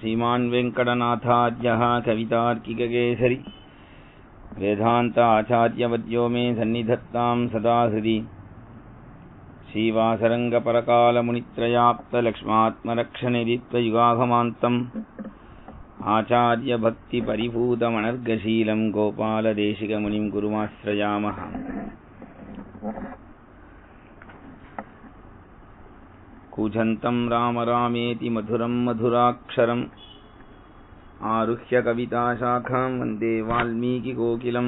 श्रीमान् वेङ्कटनाथार्यः कवितार्किककेसरी वेदान्ताचार्यवर्यो मे सन्निधत्तां सदा हृदि श्रीवासरङ्गपरकालमुनित्रयाप्तलक्ष्मात्मरक्षणिरित्वयुगागमान्तम् आचार्यभक्तिपरिपूतमनर्गशीलं गोपालदेशिकमुनिं गुरुमाश्रयामः। कूजन्तं राम रामेति मधुरं मधुराक्षरम् आरुह्य कविताशाखां वन्दे वाल्मीकिकोकिलं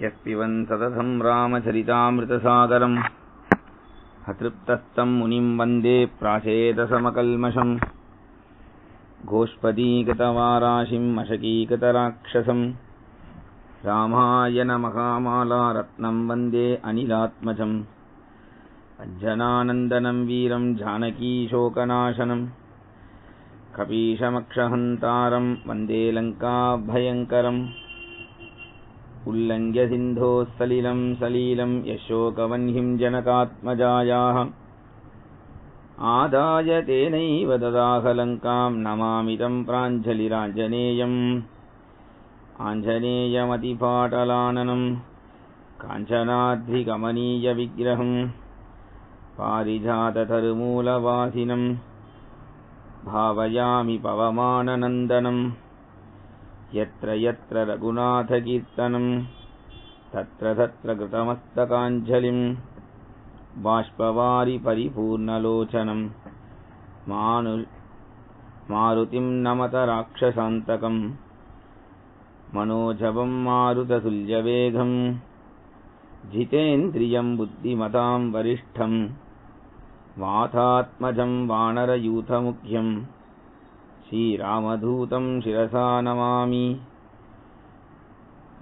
यः पिबन् सततं रामचरितामृतसागरम् अतृप्तस्तं मुनिं वन्दे प्राचेतसमकल्मषम् गोष्पदीकृतवाराशिं मशकीकृतराक्षसं रामायणमहामालारत्नं वन्दे अनिलात्मजम् अञ्जनानन्दनं वीरं जानकीशोकनाशनं कपीशमक्षहन्तारं वन्दे लङ्काभयङ्करम् उल्लङ्घ्य सिन्धोः सलिलं सलीलं यशोकवह्निं जनकात्मजायाः आदाय तेनैव ददाह लङ्कां नमामि तं प्राञ्जलिराञ्जनेयम् आञ्जनेयमतिपाटलाननं काञ्चनाद्रिकमनीयविग्रहम् पारिजाततरुमूलवासिनं भावयामि पवमाननन्दनं यत्र यत्र रघुनाथकीर्तनं तत्र तत्र कृतमस्तकाञ्जलिं बाष्पवारि परिपूर्णलोचनं मारुतिं नमत राक्षसान्तकं मनोजवं मारुततुल्यवेगं जितेन्द्रियं बुद्धिमतां वरिष्ठं वातात्मजं वानरयूथमुख्यं श्रीरामदूतं शिरसा नमामि।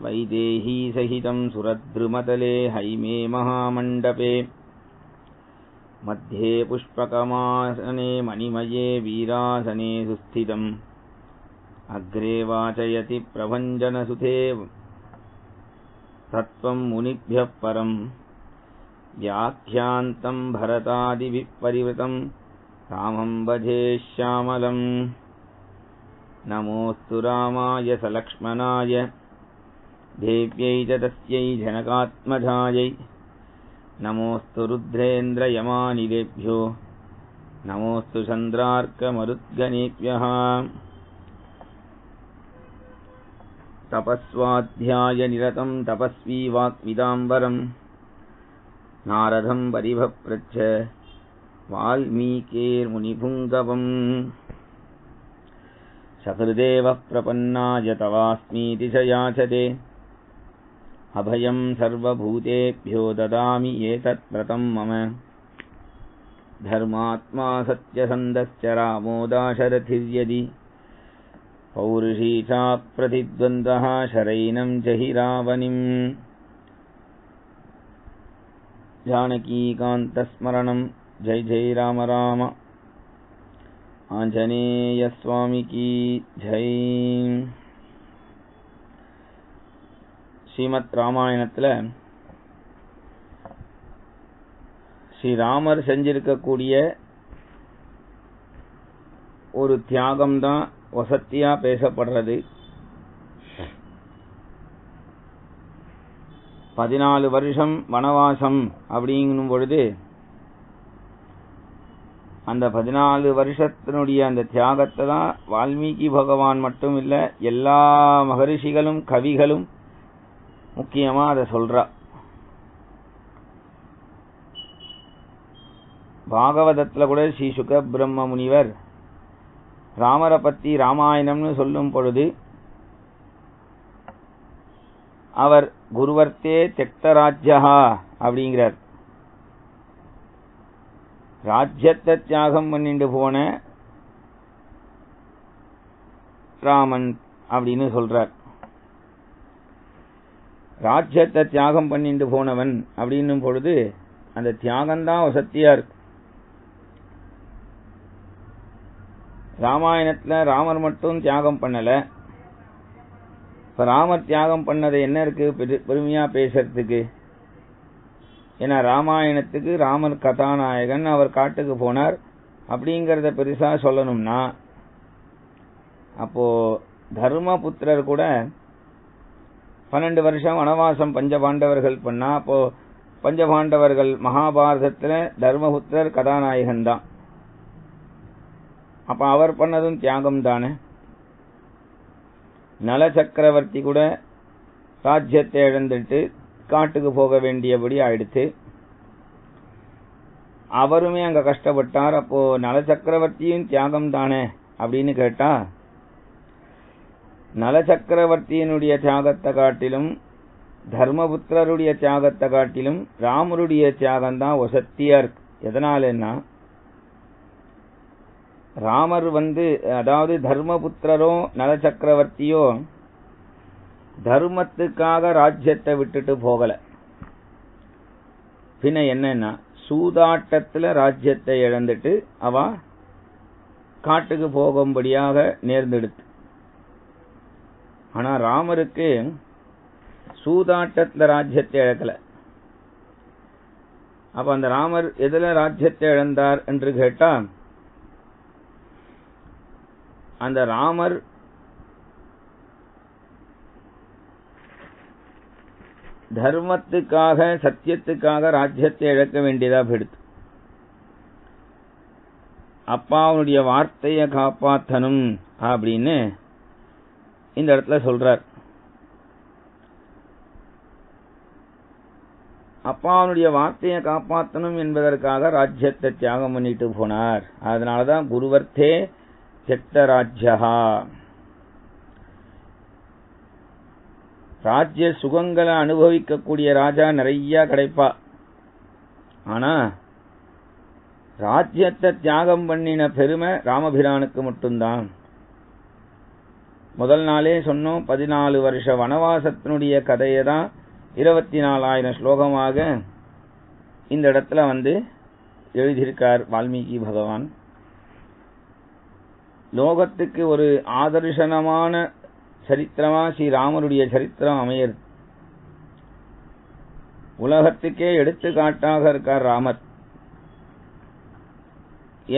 वैदेहीसहितं सुरद्रुमतले हैमे महामण्डपे मध्ये पुष्पकमासने मणिमये वीरासने सुस्थितम् अग्रे वाचयति प्रभञ्जनसुते तत्त्वं मुनिभ्यः परं व्याख्यान्तं भरतादिभिः परिवृतं रामं भजे श्यामलम्। नमोऽस्तु रामाय सलक्ष्मणाय देव्यै च तस्यै जनकात्मजायै नमोऽस्तु रुद्रेन्द्रयमानिलेभ्यो नमोऽस्तु चन्द्रार्कमरुद्गणेभ्यः। तपस्वाध्यायनिरतं तपस्वी वाक्विदाम्बरं नारदं परिभप्रच्छ वाल्मीकिर्मुनिपुङ्गवम् सकृदेवः प्रपन्नाय तवास्मीति च याचते अभयं सर्वभूतेभ्यो ददामि एतत्व्रतं मम धर्मात्मा सत्यसन्धश्च रामो दाशरथिर्यदि पौरुषी चाप्रतिद्वन्द्वः शरैनं जहि रावणिम्। जानकीकान्तस्मरणं जय जय राम राम आंजनेय स्वामी की जय। ஸ்ரீமத் ராமாயணத்துல ஸ்ரீராமர் செஞ்சிருக்கக்கூடிய ஒரு தியாகம்தான் வசத்தியா பேசப்படுறது. 14 வருஷம் வனவாசம் அப்படிங்கும் பொழுது அந்த 14 வருஷத்தினுடைய அந்த தியாகத்தை தான் வால்மீகி பகவான் மட்டும் இல்ல எல்லா மகரிஷிகளும் கவிகளும் முக்கியமா அதை சொல்றா. பாகவதத்துல கூட ஸ்ரீ சுக பிரம்ம முனிவர் ராமரை பத்தி ராமாயணம்னு சொல்லும் பொழுது அவர் குருவர்த்தே தெக்தராஜ்யா அப்படிங்கிறார். ராஜ்யத்தை தியாகம் பண்ணிட்டு போன ராமன் அப்படின்னு சொல்றார். ராஜ்யத்தை தியாகம் பண்ணிட்டு போனவன் அப்படின்னும் பொழுது அந்த தியாகம்தான் வசத்தியா இருக்கு. ராமாயணத்துல ராமர் மட்டும் தியாகம் பண்ணல. இப்ப ராமர் தியாகம் பண்ணது என்ன இருக்கு பெருமையா பேசுறதுக்கு? ஏன்னா ராமாயணத்துக்கு ராமர் கதாநாயகன், அவர் காட்டுக்கு போனார் அப்படிங்கறத பெருசா சொல்லணும்னா அப்போ தர்மபுத்திரர் கூட 12 வருஷம் வனவாசம் பஞ்சபாண்டவர்கள் பண்ணா, அப்போ பஞ்சபாண்டவர்கள் மகாபாரதத்துல தர்மபுத்திரர் கதாநாயகன் தான். அப்ப அவர் பண்ணதும் தியாகம் தானே. நல சக்கரவர்த்தி கூட ராஜ்யத்தை இழந்துட்டு காட்டுக்கு போக வேண்டியபடி ஆயிடுச்சு. அவருமே அங்க கஷ்டப்பட்டார். அப்போ நல சக்கரவர்த்தியும் தியாகம் தானே அப்படின்னு கேட்டா, நல சக்கரவர்த்தியினுடைய தியாகத்தை காட்டிலும் தர்மபுத்திரருடைய தியாகத்தை காட்டிலும் ராமருடைய தியாகம் தான் வசத்தியா இருக்கு. எதனாலன்னா, ராமர் அதாவது தர்மபுத்திரரோ நல சக்கரவர்த்தியோ தர்மத்துக்காக ராஜ்யத்தை விட்டுட்டு போகல. பின்ன என்னன்னா, சூதாட்டத்துல ராஜ்யத்தை இழந்துட்டு அவ காட்டுக்கு போகும்படியாக நேர்ந்தெடுத்து. ஆனா ராமருக்கு சூதாட்டத்துல ராஜ்யத்தை இழக்கல. அப்ப அந்த ராமர் எதுல ராஜ்யத்தை இழந்தார் என்று கேட்டா, அந்த ராமர் தர்மத்துக்காக சத்தியத்துக்காக ராஜ்யத்தை இழக்க வேண்டியதா போயிடுது. அப்பாவுடைய வார்த்தையை காப்பாற்றணும் அப்படின்னு இந்த இடத்துல சொல்றார். அப்பாவுடைய வார்த்தையை காப்பாற்றணும் என்பதற்காக ராஜ்யத்தை தியாகம் பண்ணிட்டு போனார். அதனாலதான் குருவர்த்தே தியக்த ராஜ்யஹா. ராஜ்ய சுகங்களை அனுபவிக்கக்கூடிய ராஜா நிறைய கிடைப்பா. ஆனா ராஜ்யத்தை தியாகம் பண்ணின பெருமை ராமபிரானுக்கு மட்டும்தான். முதல் நாளே சொன்னோம், 14 வருஷ வனவாசத்தினுடைய கதையை தான் 24,000 ஸ்லோகமாக இந்த இடத்துல எழுதியிருக்கார் வால்மீகி பகவான். லோகத்துக்கு ஒரு ஆதர்சனமான சரித்திரமா ஸ்ரீராமருடைய சரித்திரம் அமையது. உலகத்துக்கே எடுத்துக்காட்டாக இருக்கார் ராமர்.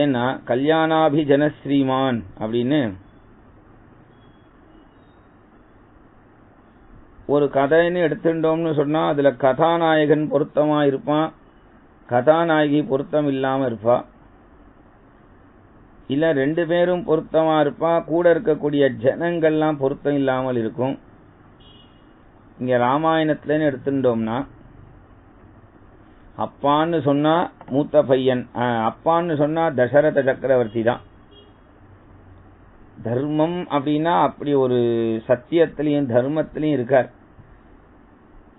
ஏன்னா கல்யாணாபிஜன ஸ்ரீமான் அப்படின்னு ஒரு கதைன்னு எடுத்துட்டோம்னு சொன்னா, அதுல கதாநாயகன் பொருத்தமா இருப்பான், கதாநாயகி பொருத்தம் இல்லாம இருப்பா. இல்ல 2 பேரும் பொருத்தமா இருப்பா, கூட இருக்கக்கூடிய ஜனங்கள்லாம் பொருத்தம் இல்லாமல் இருக்கும். இங்க ராமாயணத்துல எடுத்துட்டோம்னா, அப்பான்னு சொன்னா மூத்த பையன், அப்பான்னு சொன்னா தசரத சக்கரவர்த்தி தான். தர்மம் அப்படின்னா அப்படி ஒரு சத்தியத்திலையும் தர்மத்திலையும் இருக்கார்.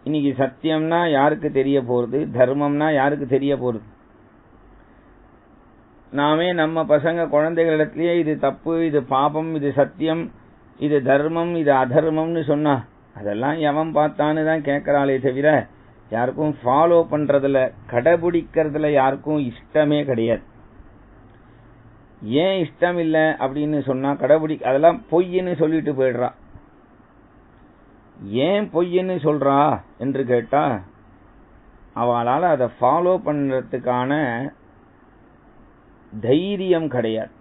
இன்னைக்கு சத்தியம்னா யாருக்கு தெரிய போறது, தர்மம்னா யாருக்கு தெரிய போறது? நாமே நம்ம பசங்க குழந்தைகளிடத்திலேயே இது தப்பு, இது பாபம், இது சத்தியம், இது தர்மம், இது அதர்மம்னு சொன்னா அதெல்லாம் எவன் பார்த்தான்னு தான் கேட்கறாளே தவிர யாருக்கும் ஃபாலோ பண்றதுல கடைபிடிக்கிறதுல யாருக்கும் இஷ்டமே கிடையாது. ஏன் இஷ்டம் இல்லை அப்படின்னு சொன்னா, அதெல்லாம் பொய்ன்னு சொல்லிட்டு போயிடுறா. ஏன் பொய்ன்னு சொல்றா என்று கேட்டா, அவளால அதை ஃபாலோ பண்றதுக்கான தைரியம் கிடையாது.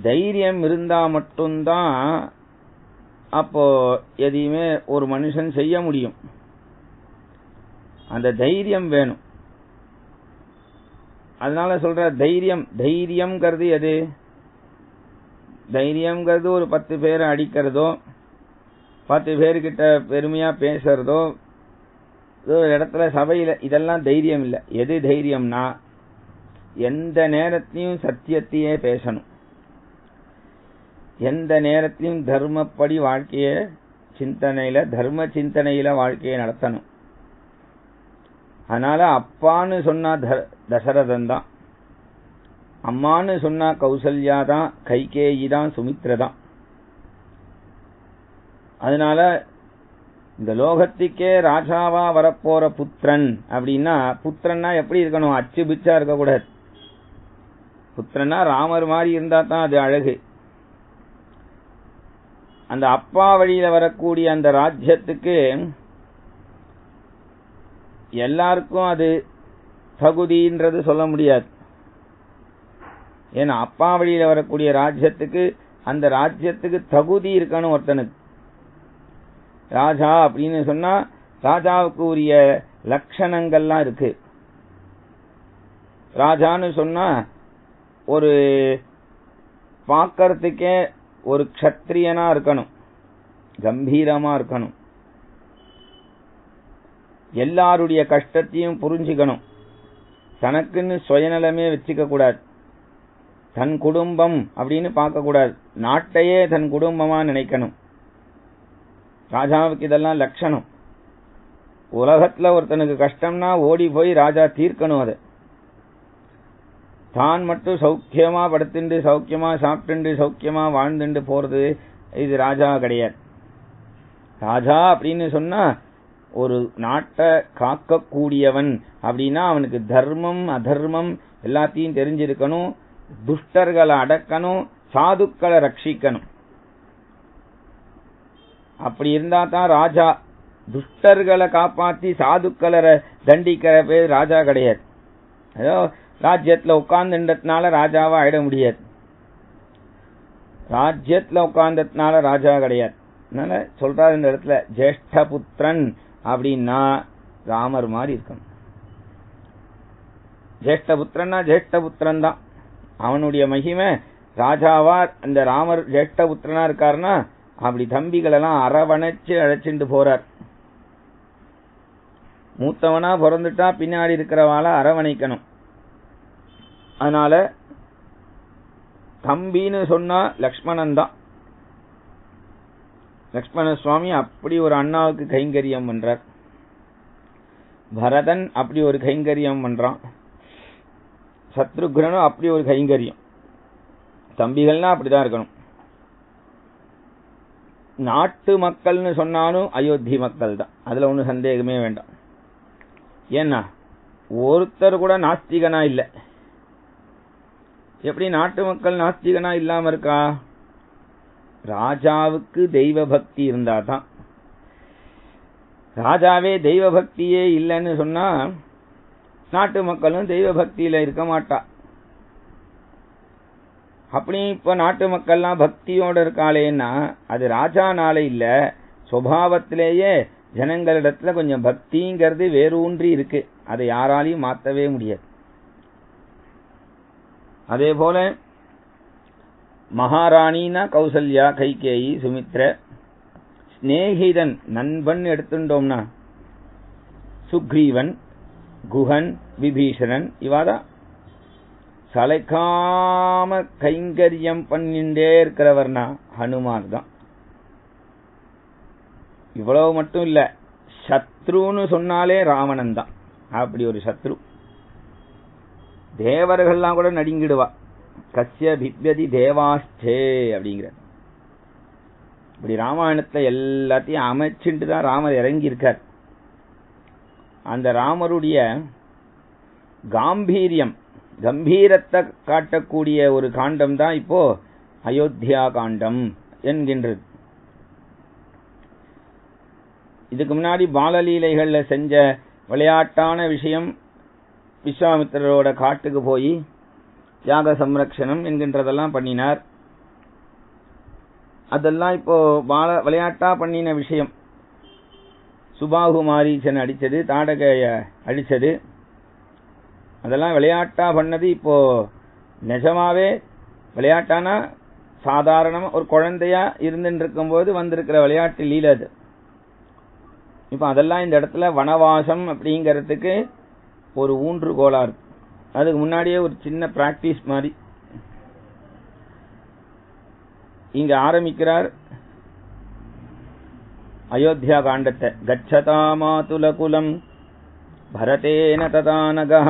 தைரியம் இருந்தா மட்டும்தான் அப்போ எதையுமே ஒரு மனுஷன் செய்ய முடியும். அந்த தைரியம் வேணும். அதனால சொல்ற தைரியம்ங்கிறது எது? தைரியம்ங்கிறது ஒரு 10 பேரை அடிக்கிறதோ, 10 பேர்கிட்ட பெருமையா பேசுறதோ, ஒரு இடத்துல சபையில, இதெல்லாம் தைரியம் இல்லை. எது தைரியம்னா, எந்த நேரத்திலையும் சத்தியத்தையே பேசணும், எந்த நேரத்திலையும் தர்மப்படி வாழ்க்கைய சிந்தனையில, தர்ம சிந்தனையில வாழ்க்கையை நடத்தணும். அதனால அப்பான்னு சொன்னா தசரதன் தான், அம்மான்னு சொன்னா கௌசல்யா தான், கைகேயி தான், சுமித்ரா தான். அதனால இந்த லோகத்துக்கே ராஜாவா வரப்போற புத்திரன் அப்படின்னா, புத்திரன்னா எப்படி இருக்கணும்? அச்சு பிச்சா இருக்கக்கூடாது. புத்திரன்னா ராமர் மாதிரி இருந்தா தான் அது அழகு. அந்த அப்பா வழியில வரக்கூடிய அந்த ராஜ்யத்துக்கு எல்லாருக்கும் அது தகுதின்றது சொல்ல முடியாது. ஏன்னா அப்பா வழியில வரக்கூடிய ராஜ்யத்துக்கு அந்த ராஜ்யத்துக்கு தகுதி இருக்கணும் ஒருத்தனுக்கு. ராஜா அப்படின்னு சொன்னா ராஜாவுக்கு உரிய லட்சணங்கள்லாம் இருக்கு. ராஜான்னு சொன்னா ஒரு பார்க்கறதுக்கே ஒரு க்ஷத்ரியனா இருக்கணும், கம்பீரமா இருக்கணும், எல்லாருடைய கஷ்டத்தையும் புரிஞ்சுக்கணும், தனக்குன்னு சுயநலமே வச்சுக்க கூடாது, தன் குடும்பம் அப்படின்னு பார்க்க கூடாது, நாட்டையே தன் குடும்பமா நினைக்கணும். ராஜாவுக்கு இதெல்லாம் லட்சணம். உலகத்துல ஒருத்தனுக்கு கஷ்டம்னா ஓடி போய் ராஜா தீர்க்கணும். அது தான் மட்டும் சௌக்கியமா படுத்துண்டு சௌக்கியமா சாப்பிட்டு சௌக்கியமா வாழ்ந்துட்டு போறது இது ராஜா கிடையாது. ராஜா அப்படின்னு சொன்னா ஒரு நாட்டை காக்கக்கூடியவன் அப்படின்னா அவனுக்கு தர்மம் அதர்மம் எல்லாத்தையும் தெரிஞ்சிருக்கணும், துஷ்டர்களை அடக்கணும், சாதுக்களை ரட்சிக்கணும். அப்படி இருந்தா தான் ராஜா. துஷ்டர்களை காப்பாத்தி சாதுக்களை தண்டிக்கிற பேர் ராஜா கிடையாது. ஏதோ ராஜ்யத்துல உட்கார்ந்துன்றதுனால ராஜாவா ஆயிட முடியாது. ராஜ்யத்துல உட்கார்ந்ததுனால ராஜா கிடையாது. அதனால சொல்றாரு இந்த இடத்துல ஜேஷ்ட புத்திரன் அப்படின்னா ராமர் மாதிரி இருக்கணும். ஜேஷ்ட புத்திரன்னா ஜேஷ்ட புத்திரன் தான். அவனுடைய மகிமை ராஜாவா அந்த ராமர் ஜேஷ்ட புத்திரனா இருக்காருன்னா அப்படி தம்பிகளெல்லாம் அரவணைச்சு அழைச்சிட்டு போறார். மூத்தவனா பிறந்துட்டா பின்னாடி இருக்கிறவாள அரவணைக்கணும். அதனால தம்பின்னு சொன்னா லக்ஷ்மணன் தான். லக்ஷ்மண சுவாமி அப்படி ஒரு அண்ணாவுக்கு கைங்கரியம் பண்றார். பரதன் அப்படி ஒரு கைங்கரியம் பண்றான். சத்ருக்னனும் அப்படி ஒரு கைங்கரியம். தம்பிகள்னா அப்படிதான் இருக்கணும். நாட்டு மக்கள்னு சொன்னாலும் அயோத்தி மக்கள் தான், அதுல ஒன்றும் சந்தேகமே வேண்டாம். ஏன்னா ஒருத்தர் கூட நாஸ்திகனா இல்லை. எப்படி நாட்டு மக்கள் நாஸ்திகனா இல்லாம இருக்கா? ராஜாவுக்கு தெய்வ பக்தி இருந்தா தான். ராஜாவே தெய்வ பக்தியே இல்லைன்னு சொன்னா நாட்டு மக்களும் தெய்வ பக்தியில இருக்க மாட்டா. அப்படி இப்ப நாட்டு மக்கள்லாம் பக்தியோட இருக்காளேன்னா அது ராஜானால இல்ல, சுபாவத்திலேயே ஜனங்களிடத்துல கொஞ்சம் பக்திங்கிறது வேரூன்றி இருக்கு. அதை யாராலையும் மாத்தவே முடியாது. அதே போல மகாராணினா கௌசல்யா, கைகேயி, சுமித்ர. ஸ்நேகிதன் நண்பன் எடுத்துட்டோம்னா சுக்ரீவன், குஹன், விபீஷணன். இவாதான் சளைக்காம கைங்கரியம் பண்ணிண்டே இருக்கிறவர்னா ஹனுமான் தான். இவ்வளவு மட்டும் இல்ல, சத்ருன்னு சொன்னாலே ராவணன் தான். அப்படி ஒரு சத்ரு. தேவர்கள்லாம் கூட நடுங்கிடுவா. கஸ்ய பிப்யதி தேவாஸ்தே அப்படிங்கிற. இப்படி ராமாயணத்துல எல்லாத்தையும் அமைச்சுட்டு தான் ராமர் இறங்கி இருக்கார். அந்த ராமருடைய காம்பீரியம், கம்பீரத்தை காட்டக்கூடிய ஒரு காண்டம் தான் இப்போ அயோத்தியா காண்டம் என்கின்றது. இதுக்கு முன்னாடி பாலலீலைகள்ல செஞ்ச விளையாட்டான விஷயம், விஸ்வாமித்திரரோட காட்டுக்கு போய் தியாக சம்ரக்ஷணம் என்கின்றதெல்லாம் பண்ணினார். அதெல்லாம் இப்போ விளையாட்டா பண்ணின விஷயம். சுபாகு மாரீச்சன் அடிச்சது, தாடகைய அடிச்சது, அதெல்லாம் விளையாட்டா பண்ணது. இப்போ நிஜமாவே விளையாட்டானா சாதாரணமா ஒரு குழந்தையா இருந்துட்டு இருக்கும் போது வந்திருக்கிற விளையாட்டு லீலை அது. இப்ப அதெல்லாம் இந்த இடத்துல வனவாசம் அப்படிங்கறதுக்கு ஒரு ஊன்றுகோலா இருக்கு. அதுக்கு முன்னாடியே ஒரு சின்ன பிராக்டிஸ் மாதிரி இங்க ஆரம்பிக்கிறார் அயோத்தியா காண்டத்தை. கச்சதா மாதுலகுலம் பரதேன ததானகः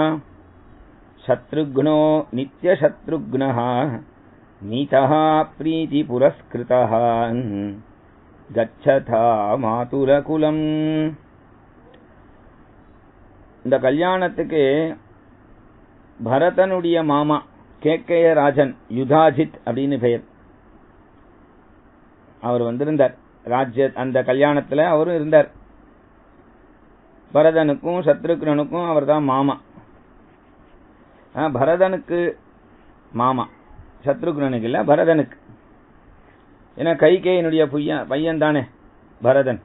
சத்ருக்னோ நித்ய சத்ருக்னः நீதः பிரீதி புரஸ்கிருதः கச்சதா மாதுலகுலம். இந்த கல்யாணத்துக்கு பரதனுடைய மாமா கேகய ராஜன் யுதாஜித் அப்படின்னு பெயர். அவர் வந்திருந்தார் ராஜ்ய அந்த கல்யாணத்துல அவரும் இருந்தார். பரதனுக்கும் சத்ருக்னனுக்கும் அவர் தான் மாமா. பரதனுக்கு மாமா. சத்ருக்னனுக்கு இல்ல, பரதனுக்கு. ஏன்னா கைகேயினுடைய பையன் தானே பரதன்.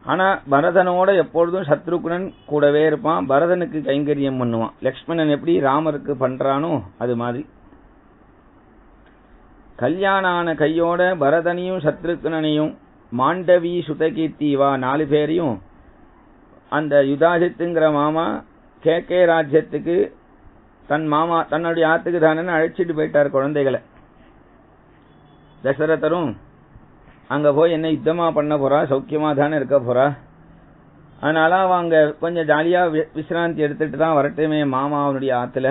ஆனா பரதனோட எப்பொழுதும் சத்ருக்னன் கூடவே இருப்பான், பரதனுக்கு கைங்கரியம் பண்ணுவான். லக்ஷ்மணன் எப்படி ராமருக்கு பண்றானோ அது மாதிரி. கல்யாணம் ஆன கையோட பரதனையும் சத்ருக்னனையும் மாண்டவி சுதகீர்த்தி இவா 4 பேரையும் அந்த யுதாஜித்துங்கிற மாமா கேகே ராஜ்யத்துக்கு தன் மாமா தன்னுடைய ஆத்துக்கு தானே அழைச்சிட்டு போயிட்டார் குழந்தைகளை. தசரதரும் அங்க போய் என்ன யுத்தமா பண்ண போறா, சௌக்கியமா தானே இருக்க போறா, அதனால அவன் அங்க கொஞ்சம் ஜாலியா விசிராந்தி எடுத்துட்டு தான் வரட்டுமே மாமா அவனுடைய ஆத்துல.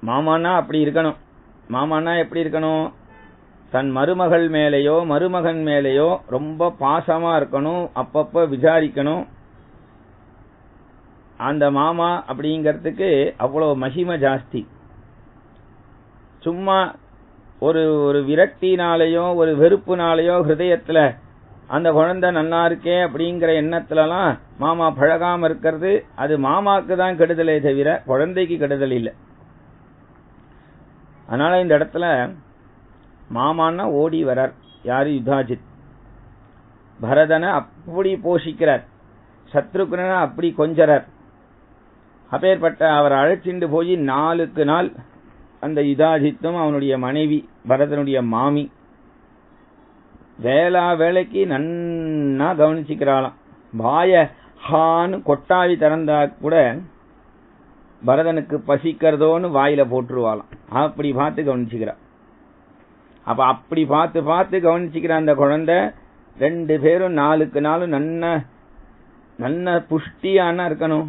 மாமானா அப்படி இருக்கணும். மாமானா எப்படி இருக்கணும், தன் மருமகள் மேலேயோ மருமகன் மேலேயோ ரொம்ப பாசமா இருக்கணும், அப்பப்ப விசாரிக்கணும். அந்த மாமா அப்படிங்கிறதுக்கு அவ்வளவு மகிமை ஜாஸ்தி. சும்மா ஒரு ஒரு விரக்தினாலேயோ ஒரு வெறுப்புனாலேயோ ஹிருதயத்துல அந்த குழந்தை நல்லா இருக்கே அப்படிங்கிற எண்ணத்துலலாம் மாமா பழகாம இருக்கிறது அது மாமாக்கு தான் கெடுதலே தவிர குழந்தைக்கு கெடுதல் இல்லை. அதனால இந்த இடத்துல மாமான்னா ஓடி வரார். யாரு? யுதாஜித். பரதனை அப்படி போஷிக்கிறார், சத்ருக்னனை அப்படி கொஞ்சறார். அப்பேற்பட்ட அவர் அழைச்சிட்டு போய் 4 நாள் அந்த யுதாஜித்தும் அவனுடைய மனைவி பரதனுடைய மாமி வேளைக்கு நன்னா கவனிச்சுக்கிறாளாம். வாய ஹான்னு கொட்டாவி திறந்தா கூட பரதனுக்கு பசிக்கிறதோன்னு வாயில போட்டுருவாளாம். அப்படி பார்த்து கவனிச்சுக்கிறா. அப்ப அப்படி பார்த்து பார்த்து கவனிச்சுக்கிற அந்த குழந்தை 2 பேரும் 4 நாளும் நல்ல புஷ்டியான இருக்கணும்.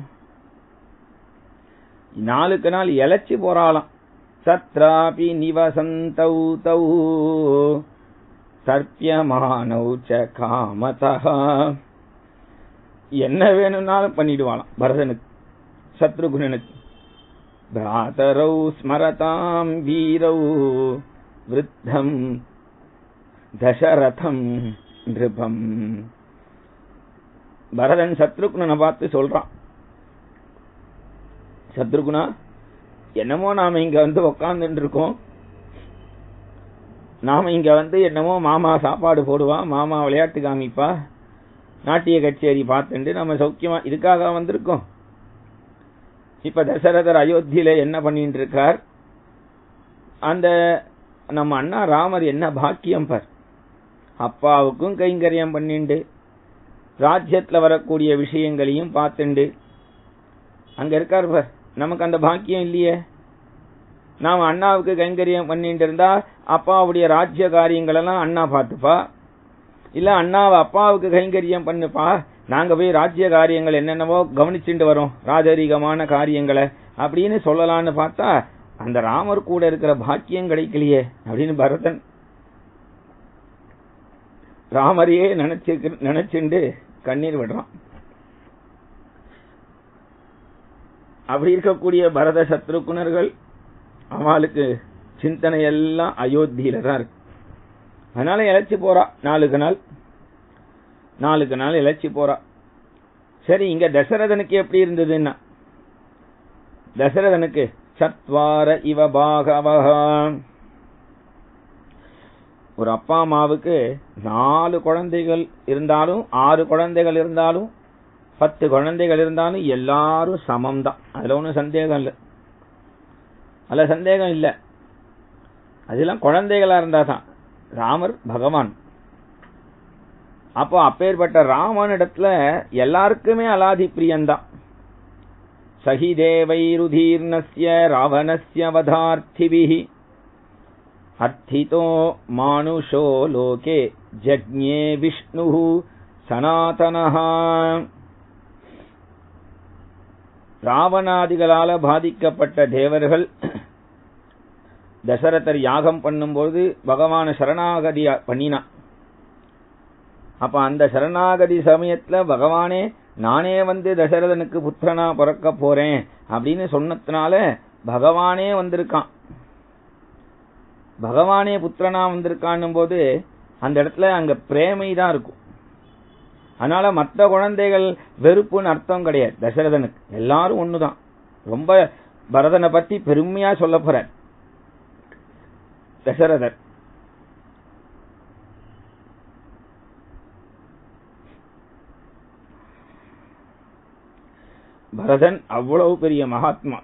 4 நாள் இழைச்சி போறாளாம். சத்ராபி நிவசந்தௌ தௌ சர்ப்பியமானௌ ச காமதஹ. என்ன வேணும்னாலும் பண்ணிடுவாளாம் பரதனுக்கு சத்ருகுணனுக்கு. பிராதரௌ ஸ்மரதாம் வீரௌ விருத்தம் தசரதம் நிருபம். பரதன் சத்ருகுணனை பார்த்து சொல்றான், சத்ருகுணா, என்னமோ நாம இங்க வந்து உக்காந்துட்டு இருக்கோம், நாம இங்க வந்து என்னமோ மாமா சாப்பாடு போடுவா, மாமா விளையாட்டு காமிப்பா, நாட்டிய கச்சேரி பார்த்துட்டு நம்ம சௌக்கியமா இதுக்காக வந்திருக்கோம். இப்ப தசரதர் அயோத்தியில என்ன பண்ணிட்டு இருக்கார், அந்த நம்ம அண்ணா ராமர் என்ன பாக்கியம் பார், அப்பாவுக்கும் கைங்கரியம் பண்ணிண்டு ராஜ்யத்துல வரக்கூடிய விஷயங்களையும் பார்த்துண்டு அங்க இருக்கார் பார். நமக்கு அந்த பாக்கியம் இல்லையே. நாம அண்ணாவுக்கு கைங்கரியம் பண்ணிட்டு இருந்தா அப்பாவுடைய ராஜ்ய காரியங்கள் எல்லாம் அண்ணா பார்த்துப்பா, இல்ல அண்ணாவை அப்பாவுக்கு கைங்கரியம் பண்ணுப்பா, நாங்க போய் ராஜ்ய காரியங்கள் என்னென்னவோ கவனிச்சுட்டு வரோம், ராஜரீகமான காரியங்களை அப்படின்னு சொல்லலான்னு பார்த்தா அந்த ராமர் கூட இருக்கிற பாக்கியம் கிடைக்கலையே அப்படின்னு பரதன் ராமரையே நினைச்சுண்டு கண்ணீர் விடுறான். அப்படி இருக்கக்கூடிய பரத சத்ருகுணர்கள் அவளுக்கு சிந்தனை எல்லாம் அயோத்தியில தான் இருக்கு. அதனால இழைச்சி போறா. 4 நாள் இழைச்சி போறா. சரி, இங்க தசரதனுக்கு எப்படி இருந்ததுன்னா, தசரதனுக்கு சத்வார இவ பாகவஹ. ஒரு அப்பா அம்மாவுக்கு 4 குழந்தைகள் இருந்தாலும் 6 குழந்தைகள் இருந்தாலும் 10 குழந்தைகள் இருந்தாலும் எல்லாரும் சமம் தான். அதுல ஒன்றும் சந்தேகம் இல்லை. அதுல சந்தேகம் இல்லை. அதெல்லாம் குழந்தைகளா இருந்தா தான். ராமர் பகவான். அப்போ அப்பேற்பட்ட ராமன் இடத்துல எல்லாருக்குமே அலாதி பிரியந்தான். சஹி தேவைருதீர்ணஸ்ய ராவணஸ்ய வதார்த்திபிஹி அர்த்திதோ மானுஷோ லோகே ஜக்ஞே விஷ்ணுஹு சனாதனஹ. ராவணாதிகளால பாதிக்கப்பட்ட தேவர்கள் தசரதர் யாகம் பண்ணும்போது பகவான சரணாகதி பண்ணினான். அப்ப அந்த சரணாகதி சமயத்துல பகவானே நானே வந்து தசரதனுக்கு புத்திரனா பிறக்க போறேன் அப்படின்னு சொன்னதுனால பகவானே வந்திருக்கான். பகவானே புத்திரனா வந்திருக்கான் போது அந்த இடத்துல அங்க பிரேமை தான் இருக்கும். அதனால மற்ற குழந்தைகள் வெறுப்புன்னு அர்த்தம் கிடையாது. தசரதனுக்கு எல்லாரும் ஒண்ணுதான். ரொம்ப பரதனை பத்தி பெருமையா சொல்ல போறார் தசரதர். பரதன் அவ்வளவு பெரிய மகாத்மா.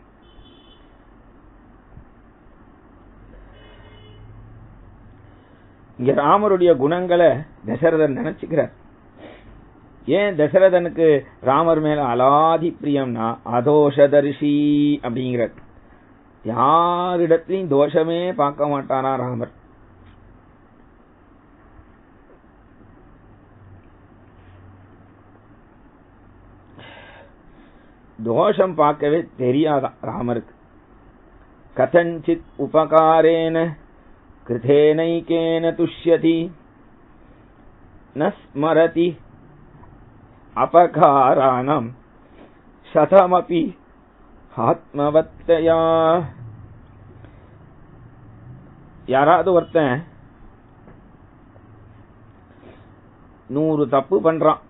இங்க ராமருடைய குணங்களை தசரதன் நினைச்சுக்கிறார். ஏன் தசரதனுக்கு ராமர் மேல அலாதி பிரியம்னா அதோஷதர்ஷி அப்படிங்கிறார். யாரிடத்திலையும் தோஷமே பார்க்க மாட்டானா ராமர். தோஷம் பார்க்கவே தெரியாதான் ராமருக்கு. கதஞ்சித் உபகாரேன கிருதேனைகேன துஷ்யதி ந ஸ்மரதி அபகாராணம் சதமபி ஆத்மவத்தயா. யாராவது ஒருத்தன் 100 தப்பு பண்றான்.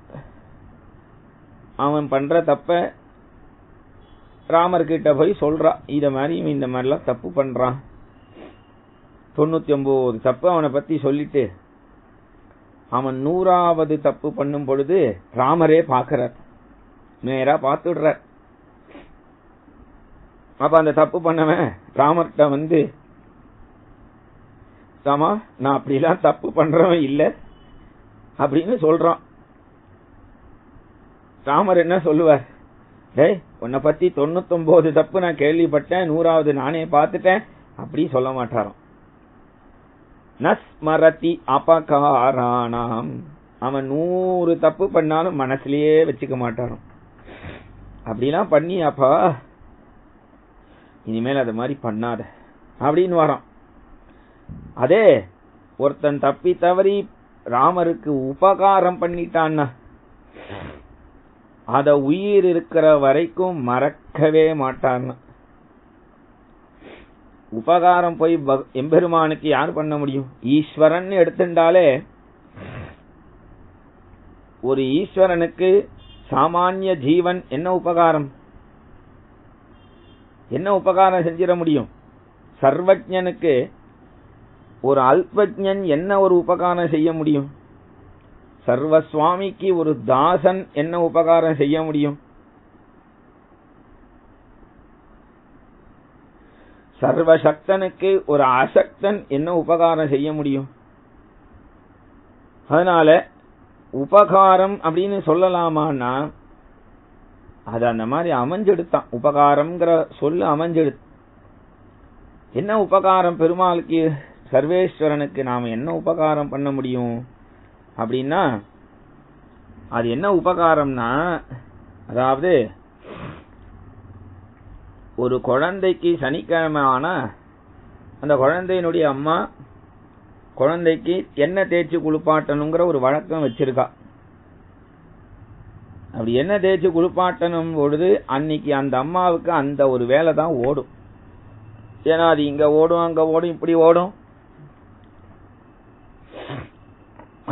அவன் பண்ற தப்ப ராமர்கிட்ட போய் சொல்றான், இத மாதிரி இந்த மாதிரிலாம் தப்பு பண்றான். 99 தப்பு அவனை பத்தி சொல்லிட்டு அவன் 100வது தப்பு பண்ணும் பொழுது ராமரே பார்க்கிறார், நேரா பார்த்துடுறார். அப்ப அந்த தப்பு பண்ணவன் ராமர்கிட்ட வந்து, ராமா நான் அப்படிலாம் தப்பு பண்றவன் இல்ல அப்படின்னு சொல்றான். ராமர் என்ன சொல்லுவார்? டேய், உன்னை பத்தி 99 தப்பு நான் கேள்விப்பட்டேன், 100வது நானே பார்த்துட்டேன் அப்படி சொல்ல மாட்டாராம். நஸ்மரதி அபகாராணாம், அவன் 100 தப்பு பண்ணாலும் மனசுலயே வச்சுக்க மாட்டாராம். அப்படிலாம் பண்ணி அப்பா இனிமேல் அது மாதிரி பண்ணாத அப்படின்னு வரான். அதே ஒருத்தன் தப்பி தவறி ராமருக்கு உபகாரம் பண்ணிட்டான்னா அத உயிர் இருக்கிற வரைக்கும் மறக்கவே மாட்டான். உபகாரம் போய் எம்பெருமானுக்கு யார் பண்ண முடியும்? ஈஸ்வரன் எடுத்துட்டாலே ஒரு ஈஸ்வரனுக்கு சாமானிய ஜீவன் என்ன உபகாரம் செஞ்சிட முடியும்? சர்வஜனுக்கு ஒரு அல்பஜன் என்ன ஒரு உபகாரம் செய்ய முடியும்? சர்வசுவாமிக்கு ஒரு தாசன் என்ன உபகாரம் செய்ய முடியும்? சர்வசக்தனுக்கு ஒரு அசக்தன் என்ன உபகாரம் செய்ய முடியும்? அதனால உபகாரம் அப்படின்னு சொல்லலாமான்னா அது அந்த மாதிரி அமைஞ்செடுத்தான். உபகாரம்ங்கிற சொல்லு அமைஞ்செடுத்து. என்ன உபகாரம் பெருமாளுக்கு, சர்வேஸ்வரனுக்கு நாம என்ன உபகாரம் பண்ண முடியும் அப்படின்னா, அது என்ன உபகாரம்னா, அதாவது ஒரு குழந்தைக்கு சனிக்கிழமை ஆனா அந்த குழந்தையினுடைய அம்மா குழந்தைக்கு எண்ணெய் தேய்ச்சி குளிப்பாட்டணுங்கிற ஒரு வழக்கம் வச்சிருக்கா. அப்படி எண்ணெய் தேய்ச்சி குளிப்பாட்டணும் பொழுது அன்னைக்கு அந்த அம்மாவுக்கு அந்த ஒரு வேலை தான் ஓடும். ஏன்னா அது இங்க ஓடும், அங்க ஓடும், இப்படி ஓடும்,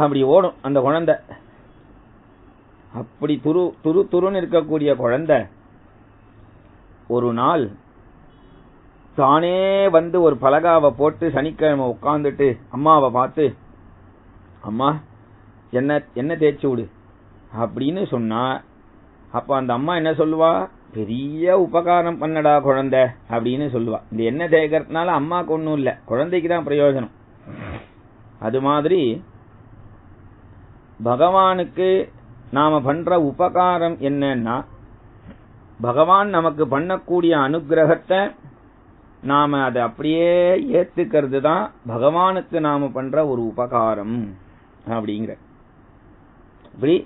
அப்படி ஓடும் அந்த குழந்தை. அப்படி துருன்னு இருக்கக்கூடிய குழந்தை ஒரு நாள் தானே வந்து ஒரு பலகாவை போட்டு சனிக்கிழமை உட்கார்ந்துட்டு அம்மாவை பார்த்து, அம்மா என்ன தேய்ச்சி விடு அப்படின்னு சொன்னா, அப்ப அந்த அம்மா என்ன சொல்லுவா? பெரிய உபகாரம் பண்ணடா குழந்தை அப்படின்னு சொல்லுவா. இந்த எண்ணெய் தேய்க்கிறதுனால அம்மாக்கு ஒன்றும் இல்லை, குழந்தைக்கு தான் பிரயோஜனம். அது மாதிரி பகவானுக்கு நாம பண்ற உபகாரம் என்னன்னா, பகவான் நமக்கு பண்ணக்கூடிய அனுகிரகத்தை நாம அதை அப்படியே ஏத்துக்கிறது தான் பகவானுக்கு நாம பண்ற ஒரு உபகாரம் அப்படிங்கிற. இப்படி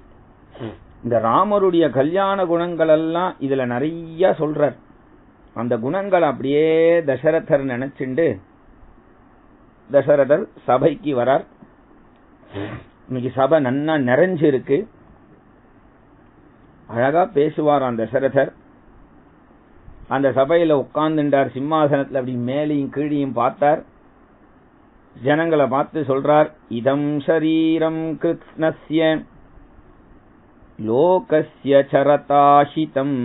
இந்த ராமருடைய கல்யாண குணங்கள் எல்லாம் இதுல நிறைய சொல்றார். அந்த குணங்கள் அப்படியே தசரதர் நினைச்சுண்டு தசரதர் சபைக்கு வரார். இன்னைக்கு சபை நன்னா நிறைஞ்சு இருக்கு. அழகா பேசுவாராம் தசரதர். அந்த சபையில உட்கார்ந்துட்டார் சிம்மாசனத்துல. அப்படி மேலையும் கீழையும் பார்த்தார். ஜனங்களை பார்த்து சொல்றார், இதம் ஷரீரம் கிருஷ்ணஸ்ய லோகஸ்ய சரதாஷிதம்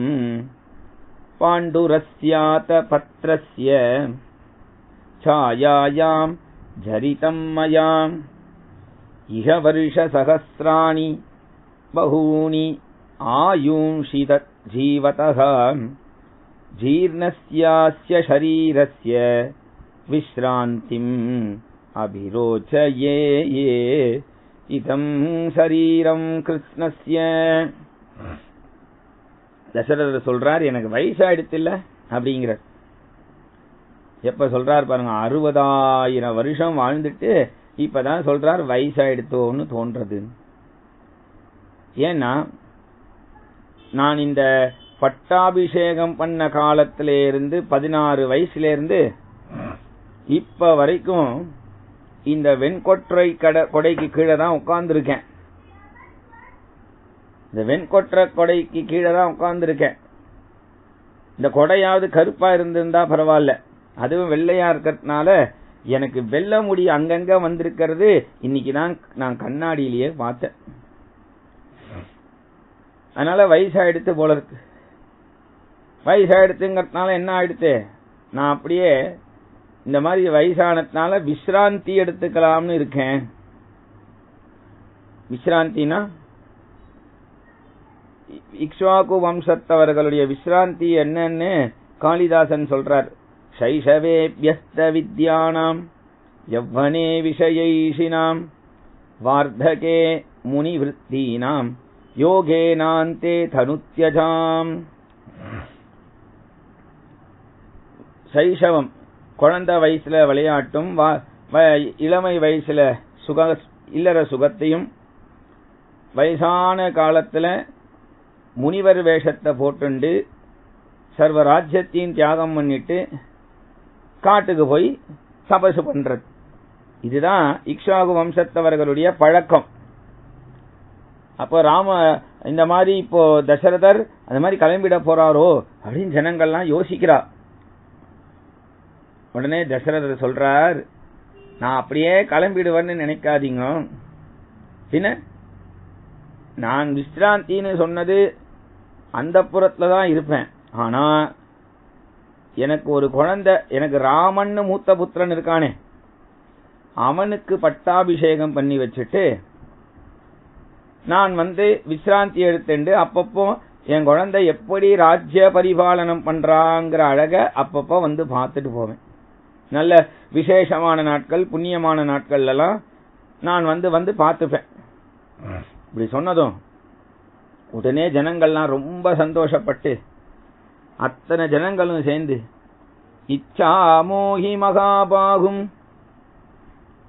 பாண்டுரஸ்யாத பத்ரஸ்ய ಛಾಯಾಯಾಂ ஜரிதம் மயாம் இஹ வருஷ சஹஸ்ராணி பஹூனி ஆயும்ஷி ஜீவதः ஜீர்ணஸ்யாஸ்ய ஷரீரஸ்ய விஸ்ராந்திம் அபிரோச்சயே இதம் சரீரம் கிருஷ்ணஸ்ய. தசரதர் சொல்றார், எனக்கு வயசாயிடுத்து இல்ல அப்படிங்கிறார். எப்ப சொல்றார் பாருங்க, 60,000 வருஷம் வாழ்ந்துட்டு இப்பதான் சொல்றார் வயசாயிடுத்தோன்னு தோன்றது. ஏன்னா நான் இந்த பட்டாபிஷேகம் பண்ண காலத்தில இருந்து 16 வயசுல இருந்து இப்ப வரைக்கும் இந்த வெண்கொற்றை கொடைக்கு கீழே தான் உட்கார்ந்துருக்கேன். இந்த வெண்கொற்றை கொடைக்கு கீழே தான் உட்கார்ந்துருக்கேன். இந்த கொடையாவது கருப்பா இருந்திருந்தா பரவாயில்ல, அதுவும் வெள்ளையா இருக்கிறதுனால எனக்கு வெள்ள முடி அங்கங்க வந்திருக்கிறது இன்னைக்கு தான் நான் கண்ணாடியிலேயே பார்த்தேன். அதனால வயசாயிடுத்து போல இருக்கு. வயசாயிடுத்துங்கிறதுனால என்ன ஆயிடுத்து, நான் அப்படியே இந்த மாதிரி வயசானதுனால விஸ்ராந்தி எடுத்துக்கலாம்னு இருக்கேன். விஸ்ராந்தினா இக்ஷ்வாகு வம்சத்தவர்களுடைய விஸ்ராந்தி என்னன்னு காளிதாசன் சொல்றார். சைஷவேப்யஸ்த வித்யானாம் யவ்வனே விஷயைஷினாம் வார்த்தகே முனிவிருத்தீனாம் யோகேனாந்தே தனுத்யஜாம். சைஷவம் குழந்தை வயசுல விளையாட்டும், இளமை வயசுல இல்லற சுகத்தையும், வயசான காலத்துல முனிவர் வேஷத்தை போட்டுண்டு சர்வ ராஜ்யத்தையும் தியாகம் பண்ணிட்டு காட்டுக்கு போய் தபசு பண்றது. இதுதான் இக்ஷ்வாகு வம்சத்தவர்களுடைய பழக்கம். அப்போ இந்த மாதிரி இப்போ தசரதர் அந்த மாதிரி கிளம்பிட போறாரோ அப்படின்னு ஜனங்கள்லாம் யோசிக்கிறா. உடனே தசரதர் சொல்றார், நான் அப்படியே கிளம்பிடுவேன்னு நினைக்காதீங்க. பின்ன நான் விஸ்ராந்தின்னு சொன்னது அந்த புறத்துல தான் இருப்பேன். ஆனா எனக்கு ஒரு குழந்தை, எனக்கு ராமன்னு மூத்த புத்திரன் இருக்கானே, அவனுக்கு பட்டாபிஷேகம் பண்ணி வச்சுட்டு நான் விஸ்ராந்தி எடுத்துண்டு அப்பப்போ என் குழந்தை எப்படி ராஜ்ய பரிபாலனம் பண்றாங்கிற அழக அப்பப்போ பார்த்துட்டு போவேன். நல்ல விசேஷமான நாட்கள், புண்ணியமான நாட்கள் எல்லாம் நான் பார்த்துப்பேன். இப்படி சொன்னதும் உடனே ஜனங்கள்லாம் ரொம்ப சந்தோஷப்பட்டு அத்தனை ஜனங்களும் சேர்ந்து இச்சாமோஹி மகாபாகும்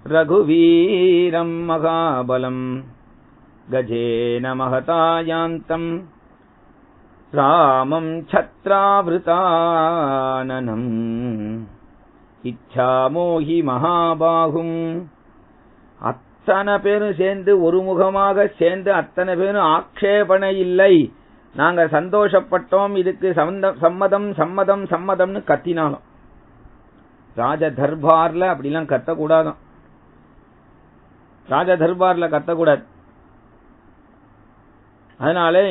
ரகுவீரம் மகாபலம் கஜேன மகதாயாந்தம் ராமம் சத்ராவிருதானனம் இச்சாமோஹி மகாபாகும். அத்தனை பேரும் சேர்ந்து ஒரு முகமாக சேர்ந்து அத்தனை பேரும் ஆக்ஷேபனை இல்லை, நாங்க சந்தோஷப்பட்டோம், இதுக்கு சம்மதம் சம்மதம் சம்மதம்னு கத்தினாலும். ராஜ தர்பார்ல அப்படிலாம் கத்தக்கூடாதான். ராஜ தர்பார்ல கத்தக்கூடாது. அதனாலே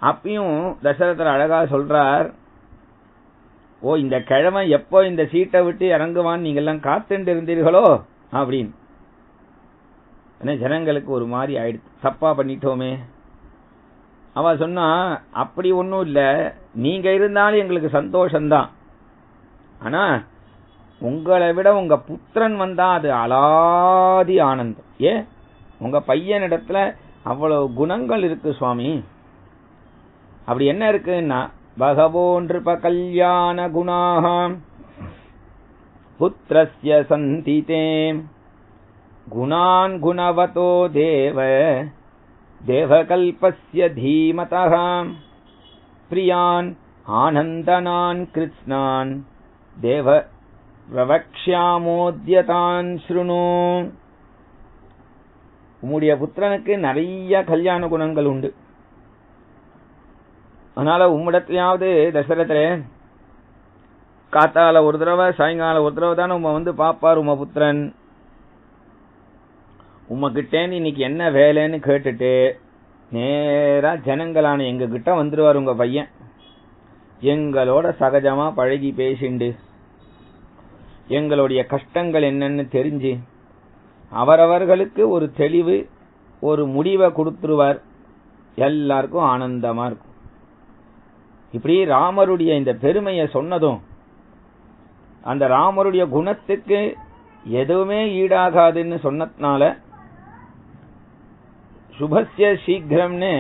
அப்பயும் தசரதர் அழகா சொல்றார், ஓ இந்த கிழமை எப்போ இந்த சீட்டை விட்டு இறங்குவான்னு நீங்க எல்லாம் காத்துட்டு இருந்தீர்களோ அப்படின்னு. ஜனங்களுக்கு ஒரு மாதிரி ஆயிடுச்சு, தப்பா பண்ணிட்டோமே. அவ சொன்னா, அப்படி ஒன்னும் இல்ல, நீங்க இருந்தாலும் எங்களுக்கு சந்தோஷம்தான். ஆனா உங்களை விட உங்க புத்திரன் வந்தா அது அலாதி ஆனந்தம். ஏன், உங்க பையனிடத்துல அவ்வளவு குணங்கள் இருக்கு சுவாமி. அப்படி என்ன இருக்குன்னா, பகவோன்றுப கல்யாண குணாஹாம் புத்திரஸ்ய சந்திதே குணான் குணவதோ தேவ தேவகல்பஸ்ய தீமதः பிரியான் ஆனந்தனான் கிருஷ்ணான் தேவ பிரவக்ஷ்யாமோத்யதான் ஸ்ருணு. உம்முடைய புத்திரனுக்கு நிறைய கல்யாண குணங்கள் உண்டு. அதனால உம்மிடத்திலாவது தசரதரே, காத்தால ஒரு தடவை சாயங்காலம் ஒரு தடவை தானே உம்மை பாப்பார் உம்ம புத்திரன். உம்மகிட்டேன்னு இன்னைக்கு என்ன வேலைன்னு கேட்டுட்டு நேரா ஜனங்களான எங்க கிட்ட வந்துருவார் உங்க பையன். எங்களோட சகஜமா பழகி பேசிண்டு எங்களுடைய கஷ்டங்கள் என்னன்னு தெரிஞ்சு அவரவர்களுக்கு ஒரு தெளிவு ஒரு முடிவை கொடுத்துருவார். எல்லாருக்கும் ஆனந்தமா இருக்கும். இப்படி ராமருடைய இந்த பெருமையை சொன்னதும் அந்த ராமருடைய குணத்துக்கு எதுவுமே ஈடாகாதுன்னு சொன்னதுனால சுபஸ்ய சீக்கிரம்னு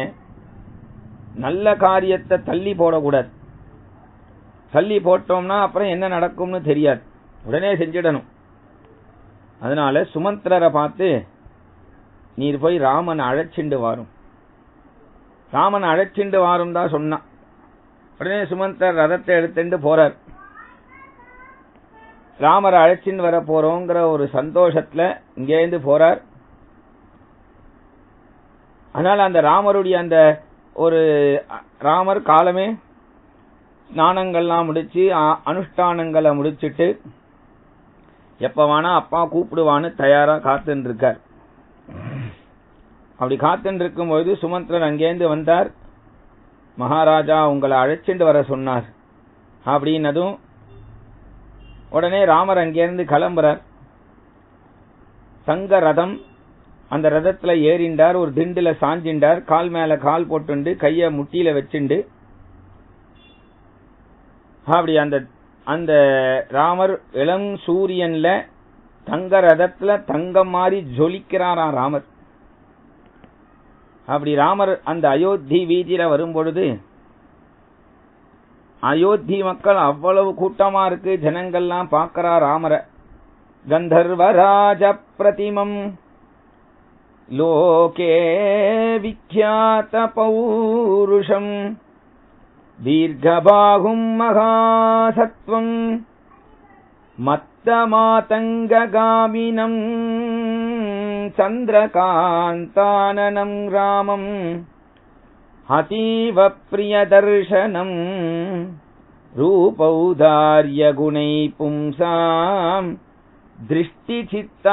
நல்ல காரியத்தை தள்ளி போடக்கூடாது. தள்ளி போட்டோம்னா அப்புறம் என்ன நடக்கும்னு தெரியாது, உடனே செஞ்சிடணும். அதனால சுமந்திரரை பார்த்து நீர் போய் ராமன் அழைச்சிண்டு வாரும், ராமன் அழைச்சிண்டு வாரும் தான் சொன்னான். உடனே சுமந்திரர் ரதத்தை எடுத்துட்டு போறார். ராமரை அழைச்சின்னு வர போறோங்கிற ஒரு சந்தோஷத்துல இங்கேருந்து போறார். அதனால அந்த ராமருடைய அந்த ஒரு ராமர் காலமே ஸ்நானங்கள்லாம் முடிச்சு அனுஷ்டானங்களை முடிச்சுட்டு எப்ப வேணா அப்பா கூப்பிடுவான்னு தயாரா காத்துன்னு இருக்கார். அப்படி காத்துன்னு இருக்கும்போது சுமந்திரன் அங்கேருந்து வந்தார். மகாராஜா உங்களை அழைச்சிட்டு வர சொன்னார் அப்படின்னதும் உடனே ராமர் அங்கேருந்து கிளம்புறார். சங்க ரதம், அந்த ரதத்துல ஏறிண்டார், ஒரு திண்டுல சாஞ்சிண்டார், கால் மேல கால் போட்டுண்டு கைய முட்டியில வச்சுண்டு அப்படி அந்த ராமர் இளம் சூரியன்ல தங்க ரதத்துல தங்கம் மாதிரி ஜொலிக்கிறாராம் ராமர். அப்படி ராமர் அந்த அயோத்தி வீதியில வரும்பொழுது அயோத்தி மக்கள் அவ்வளவு கூட்டமா இருக்கு, ஜனங்கள்லாம் பார்க்கிறா ராமரை. கந்தர்வராஜ பிரதிமம் லோகே விக்யாத பௌருஷம் தீர்க்கபாகும் மகாசத்வம் மத்தமாதங்ககாமினம் சந்திரகாந்தானனம் ராமம் அதீவ பிரியதர்சனம் ரூபௌதார்ய குணை பும்சாம் திருஷ்டி சித்தாபகாரினாம்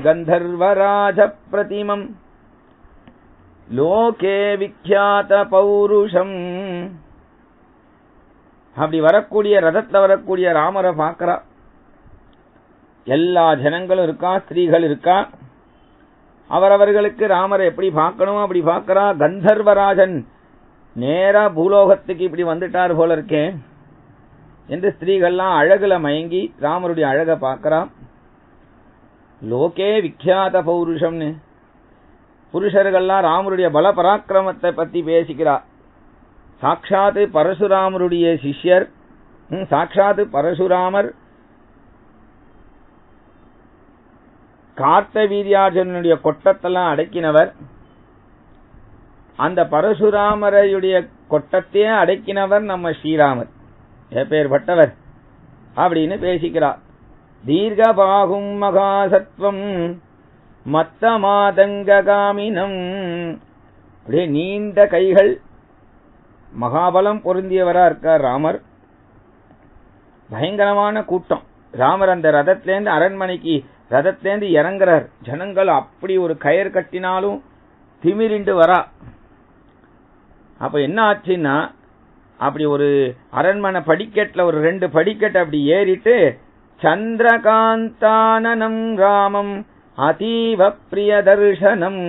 கந்தர்வராஜ பிரதிமம் லோகே விக்யாத பௌருஷம். அப்படி வரக்கூடிய ரதத்துல வரக்கூடிய ராமரை பார்க்கிறா. எல்லா ஜனங்களும் இருக்கா, ஸ்திரீகள் இருக்கா. அவரவர்களுக்கு ராமரை எப்படி பார்க்கணும் அப்படி பார்க்கிறா. கந்தர்வராஜன் நேரா பூலோகத்துக்கு இப்படி வந்துட்டார் போல இருக்கேன் என்று ஸ்திரீகள்லாம் அழகுல மயங்கி ராமருடைய அழக பார்க்கிறா. லோகே விக்யாத பௌருஷம்னு புருஷர்கள்லாம் ராமருடைய பல பராக்கிரமத்தை பத்தி பேசிக்கிறார். சாட்சாத்து பரசுராமருடைய சிஷ்யர், சாட்சாத்து பரசுராமர் கார்த்த வீரியார்ஜுனுடைய கொட்டத்தெல்லாம் அடக்கினவர், அந்த பரசுராமரையுடைய கொட்டத்தையே அடக்கினவர் நம்ம ஸ்ரீராமர், எப்பேற்பட்டவர் அப்படின்னு பேசிக்கிறார். தீர்க்கபாகும் மகாசத்வம் மத்தமாதங்ககாமினம், அப்படியே நீண்ட கைகள், மகாபலம் பொருந்தியவரா இருக்கார் ராமர். பயங்கரமான கூட்டம். ராமர் அந்த ரதத்திலேருந்து அரண்மனைக்கு ரதத்திலேருந்து இறங்குறார். ஜனங்கள் அப்படி ஒரு கயிறு கட்டினாலும் திமிரிண்டு வரா. அப்ப என்ன ஆச்சுன்னா, அப்படி ஒரு அரண்மனை படிக்கட்டுல ஒரு 2 படிக்கட்டு அப்படி ஏறிட்டு சந்திரகாந்தானனம் ராமம் அதீவ பிரியதர்சனம்.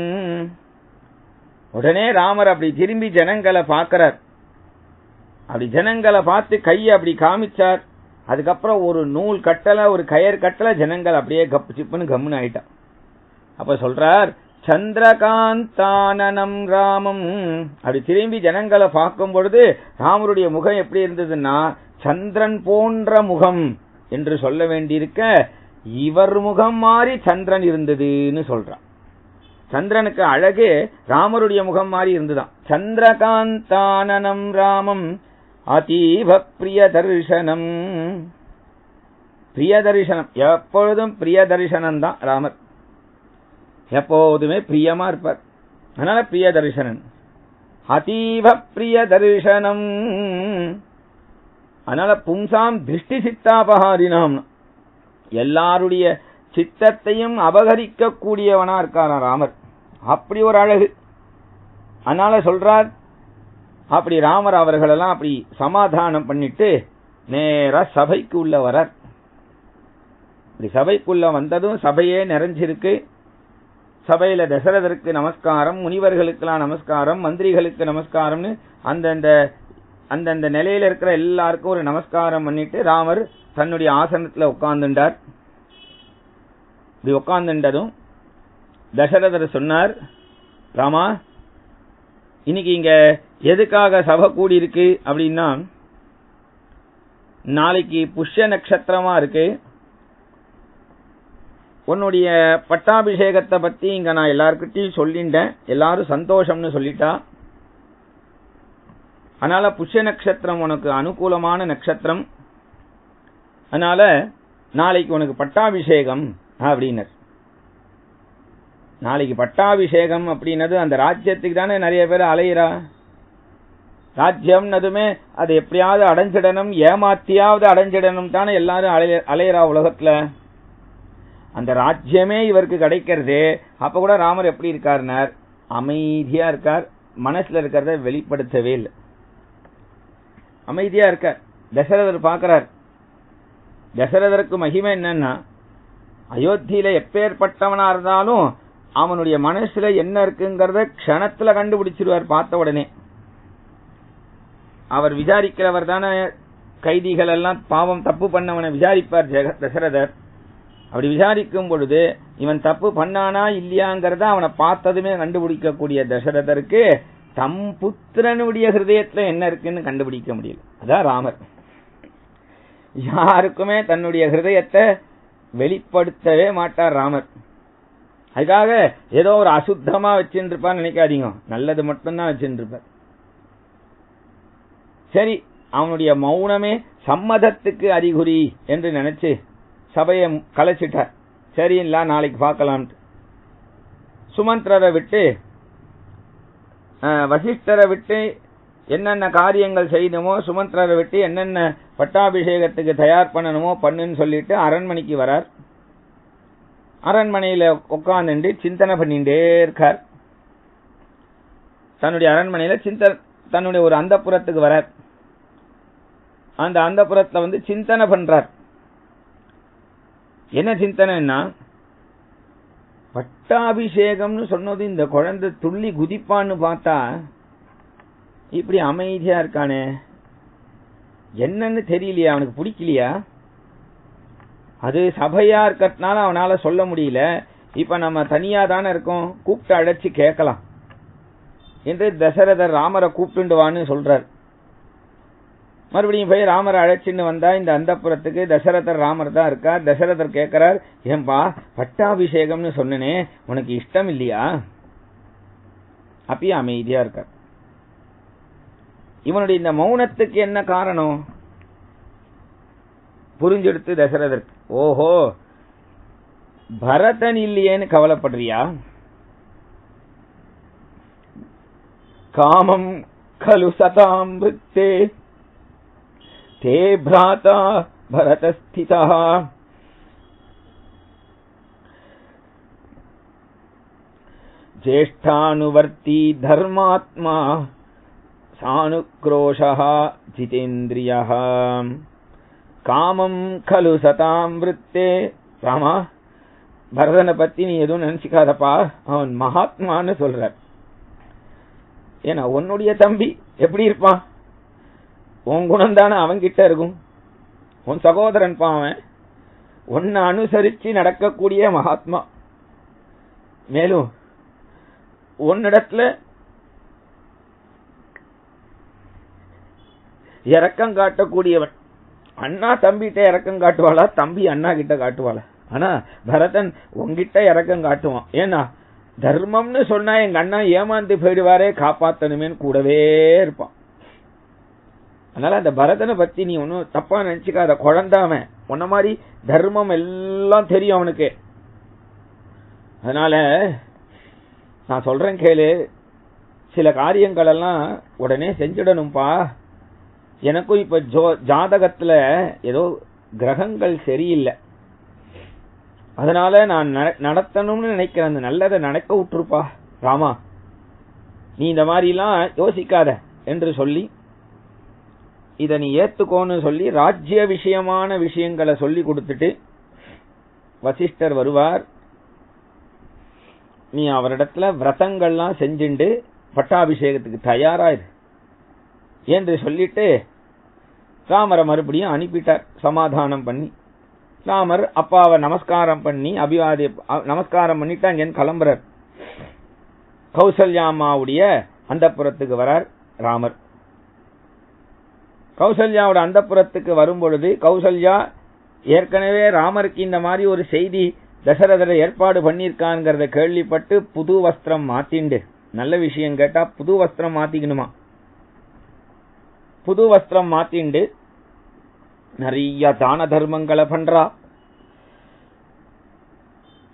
உடனே ராமர் அப்படி திரும்பி ஜனங்களை பார்க்கிறார். அப்படி ஜனங்களை பார்த்து கையை அப்படி காமிச்சார். அதுக்கப்புறம் ஒரு நூல் கட்டல, ஒரு கயிறு கட்டல, ஜனங்கள் அப்படியே கப்பு சிப்புன்னு கம்முன்னு ஆயிட்டான். அப்ப சொல்றார் சந்திரகாந்தானனம் ராமம். அப்படி திரும்பி ஜனங்களை பார்க்கும் பொழுது ராமருடைய முகம் எப்படி இருந்ததுன்னா சந்திரன் போன்ற முகம் என்று சொல்ல வேண்டியிருக்க, இவர் முகம் மாறி சந்திரன் இருந்ததுன்னு சொல்றான். சந்திரனுக்கு அழகு ராமருடைய முகம் மாறி இருந்துதான். சந்திரகாந்தானனம் ராமம் அதீவ பிரியதர்சனம். பிரியதர்சனம், எப்பொழுதும் பிரியதர்சனம் தான் ராமர், எப்போதுமே பிரியமா இருப்பார். அதனால பிரியதர்சனன், அதீவ பிரியதர்சனம். அதனால பும்சாம் திருஷ்டி சித்தாபகாரினாம், எல்லாருடைய சித்தத்தையும் அபகரிக்க கூடியவனா இருக்கான ராமர். அப்படி ஒரு அழகு. அதனால சொல்றார் அப்படி ராமர் அவர்களெல்லாம் அப்படி சமாதானம் பண்ணிட்டு நேரா சபைக்கு உள்ள வரார். இப்படி சபைக்குள்ள வந்ததும் சபையே நிறைஞ்சிருக்கு. சபையில தசரதருக்கு நமஸ்காரம், முனிவர்களுக்கெல்லாம் நமஸ்காரம், மந்திரிகளுக்கு நமஸ்காரம்னு அந்தந்த நிலையில இருக்கிற எல்லாருக்கும் ஒரு நமஸ்காரம் பண்ணிட்டு ராமர் தன்னுடைய ஆசனத்துல உட்கார்ந்துட்டார். இப்படி உட்கார்ந்துட்டதும் தசரதர் சொன்னார், ராமா, இன்னைக்கு இங்க எதுக்காக சபை கூடி இருக்கு அப்படின்னா, நாளைக்கு புஷ்ய நட்சத்திரமா இருக்கு. உன்னுடைய பட்டாபிஷேகத்தை பத்தி இங்க நான் எல்லாருக்கிட்டையும் சொல்லிட்டேன். எல்லாரும் சந்தோஷம்னு சொல்லிட்டா. அதனால புஷ்ய நட்சத்திரம் உனக்கு அனுகூலமான நட்சத்திரம். அதனால நாளைக்கு உனக்கு பட்டாபிஷேகம் அப்படின்னர். நாளைக்கு பட்டாபிஷேகம் அப்படின்னது அந்த ராஜ்யத்துக்கு தானே நிறைய பேர் அலையிறா. ராஜ்யம்னதுமே அது எப்படியாவது அடைஞ்சிடணும், ஏமாத்தியாவது அடைஞ்சிடணும் தானே எல்லாரும் அலையிறா உலகத்துல. அந்த ராஜ்யமே இவருக்கு கிடைக்கிறது. அப்ப கூட ராமர் எப்படி இருக்காருனார், அமைதியா இருக்கார். மனசுல இருக்கிறத வெளிப்படுத்தவே இல்லை, அமைதியா இருக்கார். தசரதர் பார்க்கிறார். தசரதருக்கு மகிமை என்னன்னா, அயோத்தியில எப்பேற்பட்டவனா இருந்தாலும் அவனுடைய மனசுல என்ன இருக்குங்கிறத க்ஷணத்துல கண்டுபிடிச்சிருவார் பார்த்த உடனே. அவர் விசாரிக்கிறவர் தானே, கைதிகள் எல்லாம் பாவம் தப்பு பண்ணவனை விசாரிப்பார் தசரதர். அப்படி விசாரிக்கும் பொழுது இவன் தப்பு பண்ணானா இல்லையாங்கிறத அவனை பார்த்ததுமே கண்டுபிடிக்கக்கூடிய தசரதருக்கு தம் புத்திரனுடைய ஹிருதயத்துல என்ன இருக்குன்னு கண்டுபிடிக்க முடியல. அதான் ராமர். யாருக்குமே தன்னுடைய ஹிருதயத்தை வெளிப்படுத்தவே மாட்டார் ராமர். அதுக்காக ஏதோ ஒரு அசுத்தமா வச்சுட்டு இருப்பான்னு நினைக்காதீங்க, நல்லது மட்டும்தான் வச்சுட்டு இருப்பார். சரி, அவனுடைய மௌனமே சம்மதத்துக்கு அறிகுறி என்று நினைச்சு சபையை கலைச்சிட்டார். சரி இல்ல, நாளைக்கு பார்க்கலாம். சுமந்திரரை விட்டு வசிஷ்டரை விட்டு என்னென்ன காரியங்கள் செய்யணுமோ, சுமந்திரரை விட்டு என்னென்ன பட்டாபிஷேகத்துக்கு தயார் பண்ணணுமோ பண்ணுன்னு சொல்லிட்டு அரண்மனைக்கு வரார். அரண்மனையில உட்கார்ந்து சிந்தனை பண்ணிட்டே இருக்கார். தன்னுடைய அரண்மனையில தன்னுடைய ஒரு அந்தப்புறத்துக்கு வரார். அந்த அந்தப்புறத்துல சிந்தனை பண்றார். என்ன சிந்தனைன்னா, பட்டாபிஷேகம்னு சொன்னது இந்த குழந்தை துள்ளி குதிப்பான்னு பார்த்தா இப்படி அமைதியா இருக்கானே, என்னன்னு தெரியலையா, அவனுக்கு பிடிக்கலையா? அது சபையா இருக்கிறதுனால அவனால சொல்ல முடியல. இப்ப நம்ம தனியா தானே இருக்கோம், கூப்பிட்டு அழைச்சு கேட்கலாம் என்று தசரதர் ராமரை கூப்பிட்டுவான்னு சொல்றார். மறுபடியும் போய் ராமரை அழைச்சின்னு வந்தா இந்த அந்தப்புறத்துக்கு தசரதர் ராமர் தான் இருக்கார். தசரதர் கேட்கிறார், ஏன்பா பட்டாபிஷேகம்னு சொன்னனே உனக்கு இஷ்டம் இல்லையா? அப்பயும் அமைதியா இருக்கார். இவனுடைய இந்த மௌனத்துக்கு என்ன காரணம் புரிஞ்செடுத்து தசரதற்கு, ஓஹோ பரதன் இல்லையேன்னு கவலைப்படுறியா? காமம் கலு சதாம் வித்தே தே பிராதா பரதஸ்திதா ஜேஷ்டானுவர்த்தி தர்மாத்மா சானுக்ரோஷः ஜிதேந்திரியः காமம் கலு சதாம் விருத்தே. ராமா, பரதனை பத்தி நீ எதுவும் நினைச்சுக்காதப்பா, அவன் மகாத்மான்னு சொல்றார். ஏன்னா உன்னுடைய தம்பி எப்படி இருப்பான்? உன் குணம் தானே அவன்கிட்ட இருக்கும். உன் சகோதரன் அவன் உன்னை அனுசரிச்சு நடக்கக்கூடிய மகாத்மா. மேலும் உன்னிடத்துல இரக்கம் காட்டக்கூடியவன். அண்ணா தம்பிகிட்ட இரக்கம் காட்டுவாளா, தம்பி அண்ணா கிட்ட காட்டுவாளா? ஆனா பரதன் உன்கிட்ட இரக்கம் காட்டுவான். ஏன்னா தர்மம்னு சொன்னா எங்க அண்ணா ஏமாந்து போயிடுவாரே, காப்பாத்தணுமேன்னு கூடவே இருப்பான். அதனால அந்த பரதனை பத்தி நீ ஒன்னும் தப்பா நினைச்சுக்காத. குழந்தாமன் உன்ன மாதிரி தர்மம் எல்லாம் தெரியும் அவனுக்கு. அதனால நான் சொல்றேன் கேளு, சில காரியங்கள் எல்லாம் உடனே செஞ்சிடணும்பா. எனக்கும் இப்ப ஜாதகத்துல ஏதோ கிரகங்கள் சரியில்லை, அதனால நான் நடத்தணும்னு நினைக்கிறேன். அந்த நல்லதை நடக்க விட்டுருப்பா ராமா, நீ இந்த மாதிரி எல்லாம் யோசிக்காத என்று சொல்லி இத நீ ஏத்துக்கோன்னு சொல்லி ராஜ்ய விஷயமான விஷயங்களை சொல்லி கொடுத்துட்டு வசிஷ்டர் வருவார். நீ அவரிடத்துல விரதங்கள்லாம் செஞ்சுண்டு பட்டாபிஷேகத்துக்கு தயாராயிரு என்று சொல்லிட்டு ராமரை மறுபடியும் அனுப்பிட்டார் சமாதானம் பண்ணி. ராமர் அப்பாவை நமஸ்காரம் பண்ணி நமஸ்காரம் பண்ணிட்டு அங்க கிளம்புறார். கௌசல்யாமாவுடைய அந்தப்புறத்துக்கு வரார் ராமர். கௌசல்யாவோட அந்தப்புறத்துக்கு வரும் பொழுது கௌசல்யா ஏற்கனவே ராமருக்கு இந்த மாதிரி ஒரு செய்தி தசரதரை ஏற்பாடு பண்ணியிருக்காங்கிறத கேள்விப்பட்டு புது வஸ்திரம் மாத்திண்டு, நல்ல விஷயம் கேட்டா புது வஸ்திரம் மாத்திக்கணுமா, புது வஸ்திரம் மாத்திண்டு நிறைய தான தர்மங்களை பண்றா.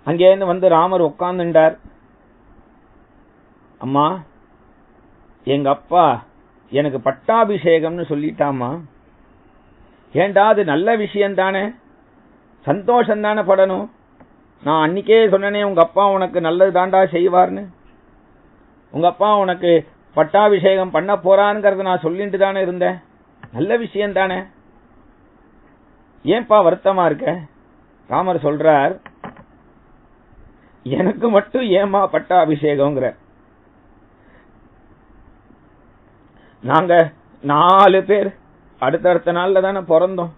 அங்கேருந்து வந்து ராமர் உட்கார்ந்துட்டார். அம்மா, எங்க அப்பா எனக்கு பட்டாபிஷேகம்னு சொல்லிட்டாமா. ஏண்டா, அது நல்ல விஷயம் தானே, சந்தோஷம் தானே படணும். நான் அன்னைக்கே சொன்னனே உங்க அப்பா உனக்கு நல்லது தாண்டா செய்வார்னு. உங்க அப்பா உனக்கு பட்டாபிஷேகம் பண்ண போறான்ங்கிறத நான் சொல்லிட்டு தானே இருந்தேன். நல்ல விஷயம் தானே, ஏன்பா வருத்தமா இருக்க? ராமர் சொல்றார், எனக்கு மட்டும் ஏமா பட்டாபிஷேகம்ங்கிற? நாங்க 4 பேர் அடுத்தடுத்த நாள்ல தானே பிறந்தோம்.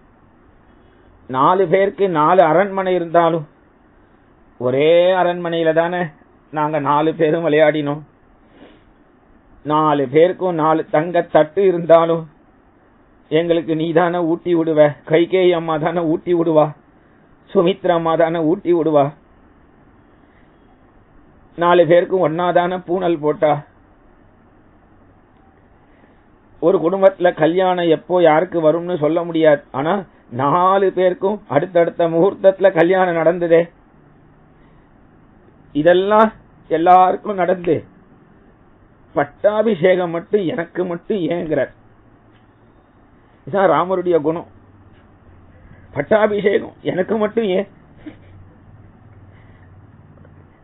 4 பேருக்கு 4 அரண்மனை இருந்தாலும் ஒரே அரண்மனையில தானே நாங்க 4 பேரும் விளையாடினோம். 4 பேருக்கும் 4 தங்க தட்டு இருந்தாலும் எங்களுக்கு நீ தானே ஊட்டி விடுவ. கைகேயி அம்மா தானே ஊட்டி விடுவா, சுமித்ரா அம்மா தானே ஊட்டி விடுவா. 4 பேருக்கும் ஒன்னாதானே பூனல் போட்டா. ஒரு குடும்பத்துல கல்யாணம் எப்போ யாருக்கு வரும்னு சொல்ல முடியாது. ஆனா 4 பேருக்கும் அடுத்தடுத்த முகூர்த்தத்துல கல்யாணம் நடந்ததே. இதெல்லாம் எல்லாருக்கும் நடந்து பட்டாபிஷேகம் மட்டும் எனக்கு மட்டும் ஏங்கிறார். இதான் ராமருடைய குணம். பட்டாபிஷேகம் எனக்கு மட்டும் ஏன்?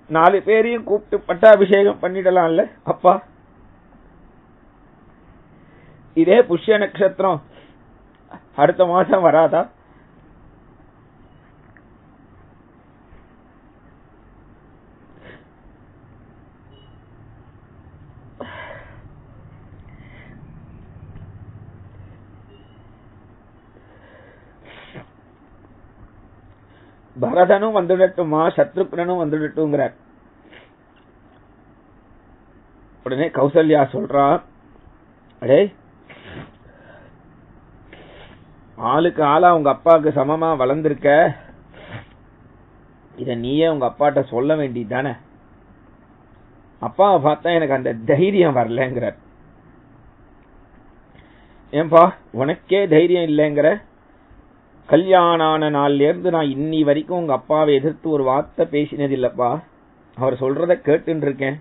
4 பேரையும் கூப்பிட்டு பட்டாபிஷேகம் பண்ணிடலாம்ல அப்பா. இதே புஷ்ய நட்சத்திரம் அடுத்த மாசம் வராதா? பரதனும் வந்துடட்டுமா, சத்ருக்னனும் வந்துடட்டுங்கிறார். உடனே கௌசல்யா சொல்றா, அடே ஆளுக்கு ஆளா உங்க அப்பாவுக்கு சமமா வளர்ந்திருக்க, இத நீயே உங்க அப்பாட்ட சொல்ல வேண்டியது தானே. அப்பாவை பார்த்தா எனக்கு அந்த தைரியம் வரலங்கிறார். ஏன்பா உனக்கே தைரியம் இல்லைங்கிற? கல்யாணான நாள்ல இருந்து நான் இன்னி வரைக்கும் உங்க அப்பாவை எதிர்த்து ஒரு வார்த்தை பேசினது இல்லப்பா. அவர் சொல்றத கேட்டு இருக்கேன்.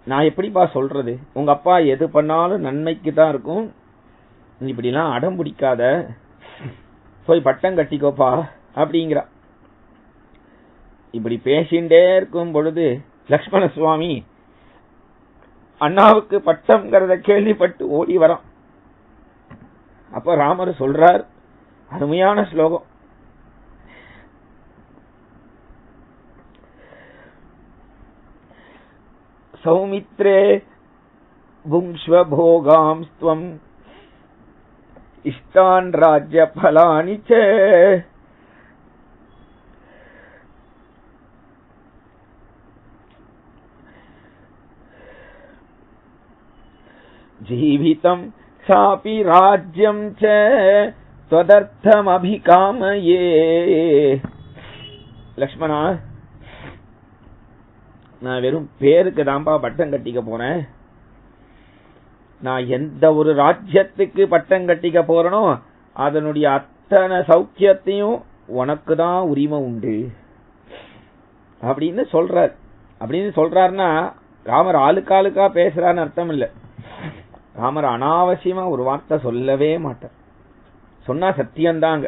நான் எப்படிப்பா சொல்றது? உங்க அப்பா எது பண்ணாலும் நன்மைக்கு தான் இருக்கும். இப்படிலாம் அடம் பிடிக்காத, போய் பட்டம் கட்டிக்கோப்பா அப்படிங்கிறா. இப்படி பேசிண்டே இருக்கும் பொழுது லக்ஷ்மண சுவாமி அண்ணாவுக்கு பட்டம்ங்கிறத கேள்விப்பட்டு ஓடி வரான். அப்ப ராமர் சொல்றார், அருமையான ஸ்லோகம். சௌமித்ரே புங்ஸ்வ போகாம்ஸ்த்வம் இஷ்டான் ராஜ்ய பலானி ச ஜீவிதம் சாபி ராஜ்யம் ச த்வதர்த்தம் அபிகாமயே. லக்ஷ்மணா, நான் வெறும் பேருக்கு தான்பா பட்டம் கட்டிக்க போறேன். நான் எந்த ஒரு ராஜ்யத்துக்கு பட்டம் கட்டிக்க போறனோ அதனுடைய அத்தனை சௌக்கியத்தையும் உனக்கு தான் உரிமை உண்டு அப்படின்னு சொல்றார். அப்படின்னு சொல்றாருன்னா ராமர் ஆளுக்காளுக்கா பேசுறான்னு அர்த்தம் இல்ல. ராமர் அனாவசியமா ஒரு வார்த்தை சொல்லவே மாட்டார். சொன்னா சத்தியம்தாங்க.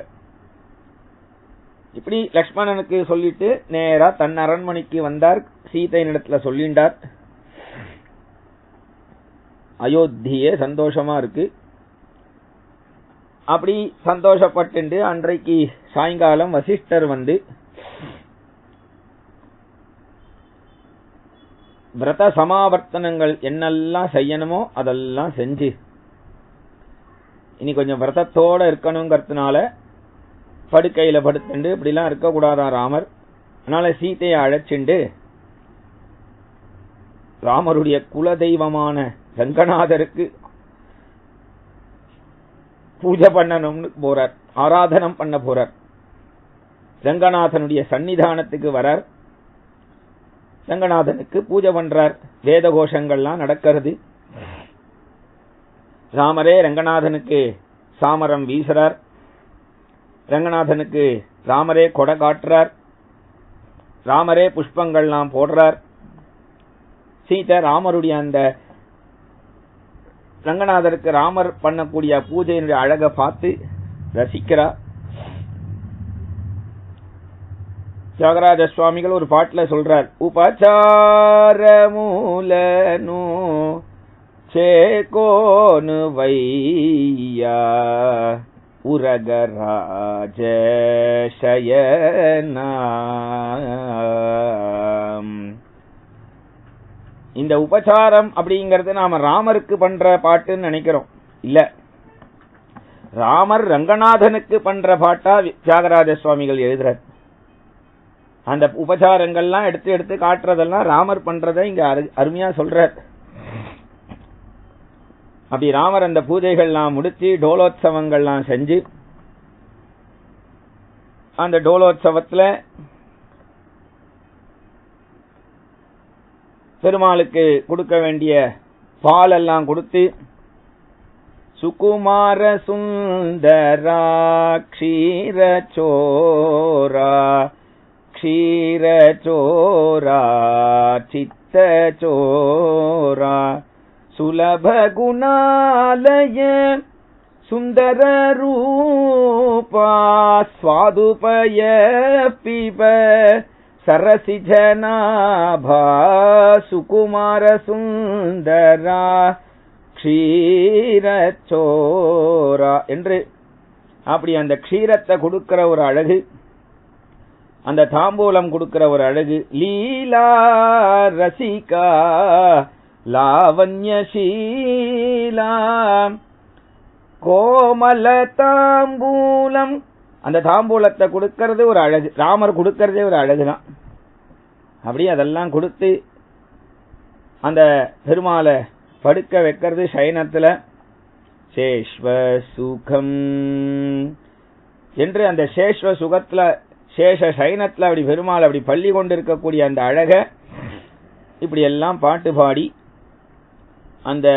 இப்படி லக்ஷ்மணனுக்கு சொல்லிட்டு நேரா தன் அரண்மனைக்கு வந்தார். சீதை இடத்துல சொல்லிண்டார். அயோத்தியே சந்தோஷமா இருக்கு. அப்படி சந்தோஷப்பட்டு அன்றைக்கு சாயங்காலம் வசிஷ்டர் வந்து விரத சமாவர்த்தனங்கள் என்னெல்லாம் செய்யணுமோ அதெல்லாம் செஞ்சு இனி கொஞ்சம் விரதத்தோட இருக்கணுங்கிறதுனால படுக்கையில படுத்துண்டு இப்படிலாம் இருக்கக்கூடாதான் ராமர். அதனால சீதையை அழைச்சிண்டு ராமருடைய குலதெய்வமான ரங்கநாதருக்கு பூஜை பண்ணணும்னு போறார், ஆராதனம் பண்ண போறார். ரங்கநாதனுடைய சன்னிதானத்துக்கு வரார், ரங்கநாதனுக்கு பூஜை பண்றார். வேத கோஷங்கள்லாம் நடக்கிறது. ராமரே ரங்கநாதனுக்கு சாமரம் வீசுறார், ரங்கநாதனுக்கு ராமரே கொடை காட்டுறார், ராமரே புஷ்பங்கள்லாம் போடுறார். சீதை ராமருடைய அந்த ரங்கநாதருக்கு ராமர் பண்ணக்கூடிய பூஜையினுடைய அழகை பார்த்து ரசிக்கிறார். தியாகராஜ சுவாமிகள் ஒரு பாட்டுல சொல்றார், உபசார மூலனு சேகோனு வையா உரகராஜ சயனா. இந்த உபசாரம் அப்படிங்கறது நாம ராமருக்கு பண்ற பாட்டுன்னு நினைக்கிறோம். இல்ல, ராமர் ரங்கநாதனுக்கு பண்ற பாட்டா தியாகராஜ சுவாமிகள் எழுதுறார். அந்த உபசாரங்கள்லாம் எடுத்து எடுத்து காட்டுறதெல்லாம் ராமர் பண்றதை இங்க அருமையா சொல்றார். அப்படி ராமர் அந்த பூஜைகள்லாம் முடிச்சு டோலோத்சவங்கள்லாம் செஞ்சு அந்த டோலோத்சவத்துல பெருமாளுக்கு கொடுக்க வேண்டிய பால் எல்லாம் கொடுத்து சுகுமார சுந்தரா க்ஷீர சோரா க்ஷீர சோரா சித்த சோரா சுலப குணாலய சுந்தர ரூபா ஸ்வாதுபய பிப சரசிஜனாபா சுகுமார சுந்தரா க்ஷீரச்சோரா என்று அப்படி அந்த க்ஷீரத்தை கொடுக்கிற ஒரு அழகு, அந்த தாம்பூலம் கொடுக்கிற ஒரு அழகு. லீலா ரசிகா லாவண்யசீலா கோமல தாம்பூலம், அந்த தாம்பூலத்தை கொடுக்கிறது ஒரு அழகு, ராமர் கொடுக்கறதே ஒரு அழகுதான். அப்படி அதெல்லாம் கொடுத்து அந்த பெருமாளை படுக்க வைக்கிறது சயனத்துல. சேஷ்வ சுகம் என்று அந்த சேஷ்வ சுகத்துல சேஷ சயனத்துல அப்படி பெருமாள் அப்படி பள்ளி கொண்டு இருக்கக்கூடிய அந்த அழக இப்படி எல்லாம் பாட்டு பாடி அந்த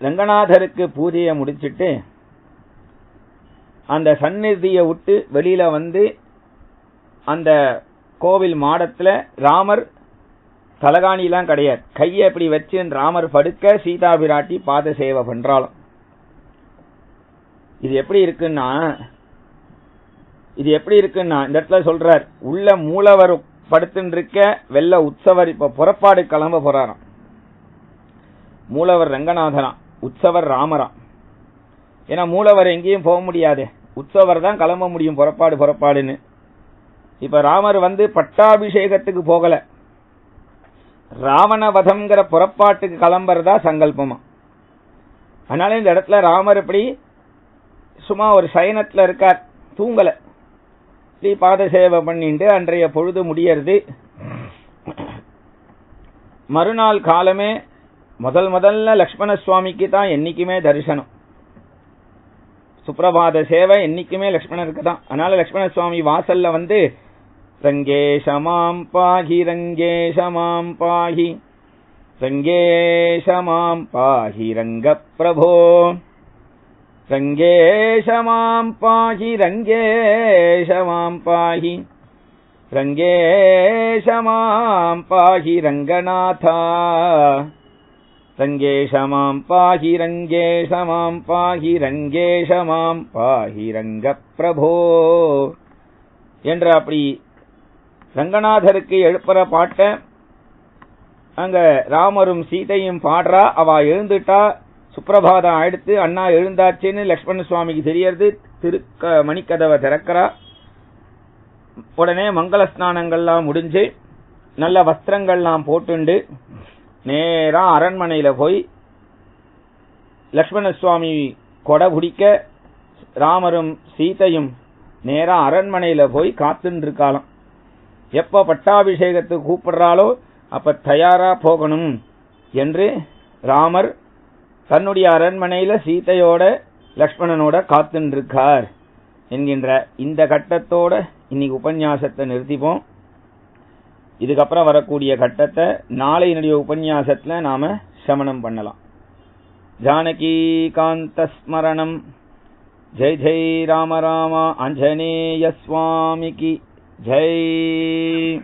ரங்கநாதருக்கு பூஜையை முடிச்சிட்டு அந்த சந்நிதியை விட்டு வெளியில வந்து அந்த கோவில் மாடத்துல ராமர் தலகாணிலாம் கிடையாது, கையை இப்படி வச்சு ராமர் படுக்க சீதா பிராட்டி பாத சேவை பண்றாலும். இது எப்படி இருக்குன்னா இந்த இடத்துல சொல்றார், உள்ள மூலவர் படுத்துட்டு இருக்க வெள்ள உற்சவர் இப்ப புறப்பாடு கிளம்ப போறாராம். மூலவர் ரங்கநாதனா, உற்சவர் ராமரா. ஏன்னா மூலவர் எங்கேயும் போக முடியாது, உற்சவர் தான் கிளம்ப முடியும் புறப்பாடுன்னு. இப்ப ராமர் வந்து பட்டாபிஷேகத்துக்கு போகல, ராவண வதம்ங்கிற புறப்பாட்டுக்கு கிளம்புறதா சங்கல்பமா. அதனால இந்த இடத்துல ராமர் இப்படி சும்மா ஒரு சயனத்துல இருக்கார், தூங்கல. ஸ்ரீ பாத சேவை பண்ணிட்டு அன்றைய பொழுது முடியறது. மறுநாள் காலமே முதல்ல லக்ஷ்மண சுவாமிக்கு தான் என்னைக்குமே தரிசனம். சுப்பிரபாத சேவை என்னைக்குமே லக்ஷ்மணருக்கு தான். அதனால லக்ஷ்மண சுவாமி வாசல்ல வந்து ரங்கேஷமாம் பாஹி ரங்கேஷமாம் பாஹி ரங்கேஷமாம் பாஹி ரங்க பிரபோ ரங்கேஷமாம் பாஹி ரங்கேஷமாம் பாஹி ரங்கேஷமாம் பாஹி ரங்கநாதா ரங்கேஷமாம் பாஹி ரங்கேஷமாம் பாஹி ரங்கேஷமாம் பாஹி ரங்க பிரபோ என்ற அப்படி ரங்கநாதருக்கு எழுப்புற பாட்ட அங்க ராமரும் சீதையும் பாடுறா. அவ எழுந்துட்டா, சுப்பிரபாதம் ஆயிடுத்து, அண்ணா எழுந்தாச்சுன்னு லக்ஷ்மண சுவாமிக்கு தெரியறது. மணிக்கதவை திறக்கிறா. உடனே மங்கள ஸ்நானங்கள்லாம் முடிஞ்சு நல்ல வஸ்திரங்கள்லாம் போட்டுண்டு நேரா அரண்மனையில போய் லக்ஷ்மண சுவாமி கொடை பிடிக்க ராமரும் சீதையும் நேரா அரண்மனையில போய் காத்துன்னு இருக்காளாம். எப்ப பட்டாபிஷேகத்துக்கு கூப்பிடுறாளோ அப்ப தயாரா போகணும் என்று ராமர் தன்னுடைய அரண்மனையில சீதையோட லக்ஷ்மணனோட காத்துன்னு இருக்கார் என்கின்ற இந்த கட்டத்தோட இன்னைக்கு உபன்யாசத்தை நிறுத்திப்போம். இதுக்கப்புறம் வரக்கூடிய கட்டத்தை நாளையினுடைய உபன்யாசத்துல நாம சமணம் பண்ணலாம். ஜானகி காந்த ஸ்மரணம். ஜெய் ஜெய் ராம ராம ஆஞ்சநேய சுவாமிக்கு ஜெய்.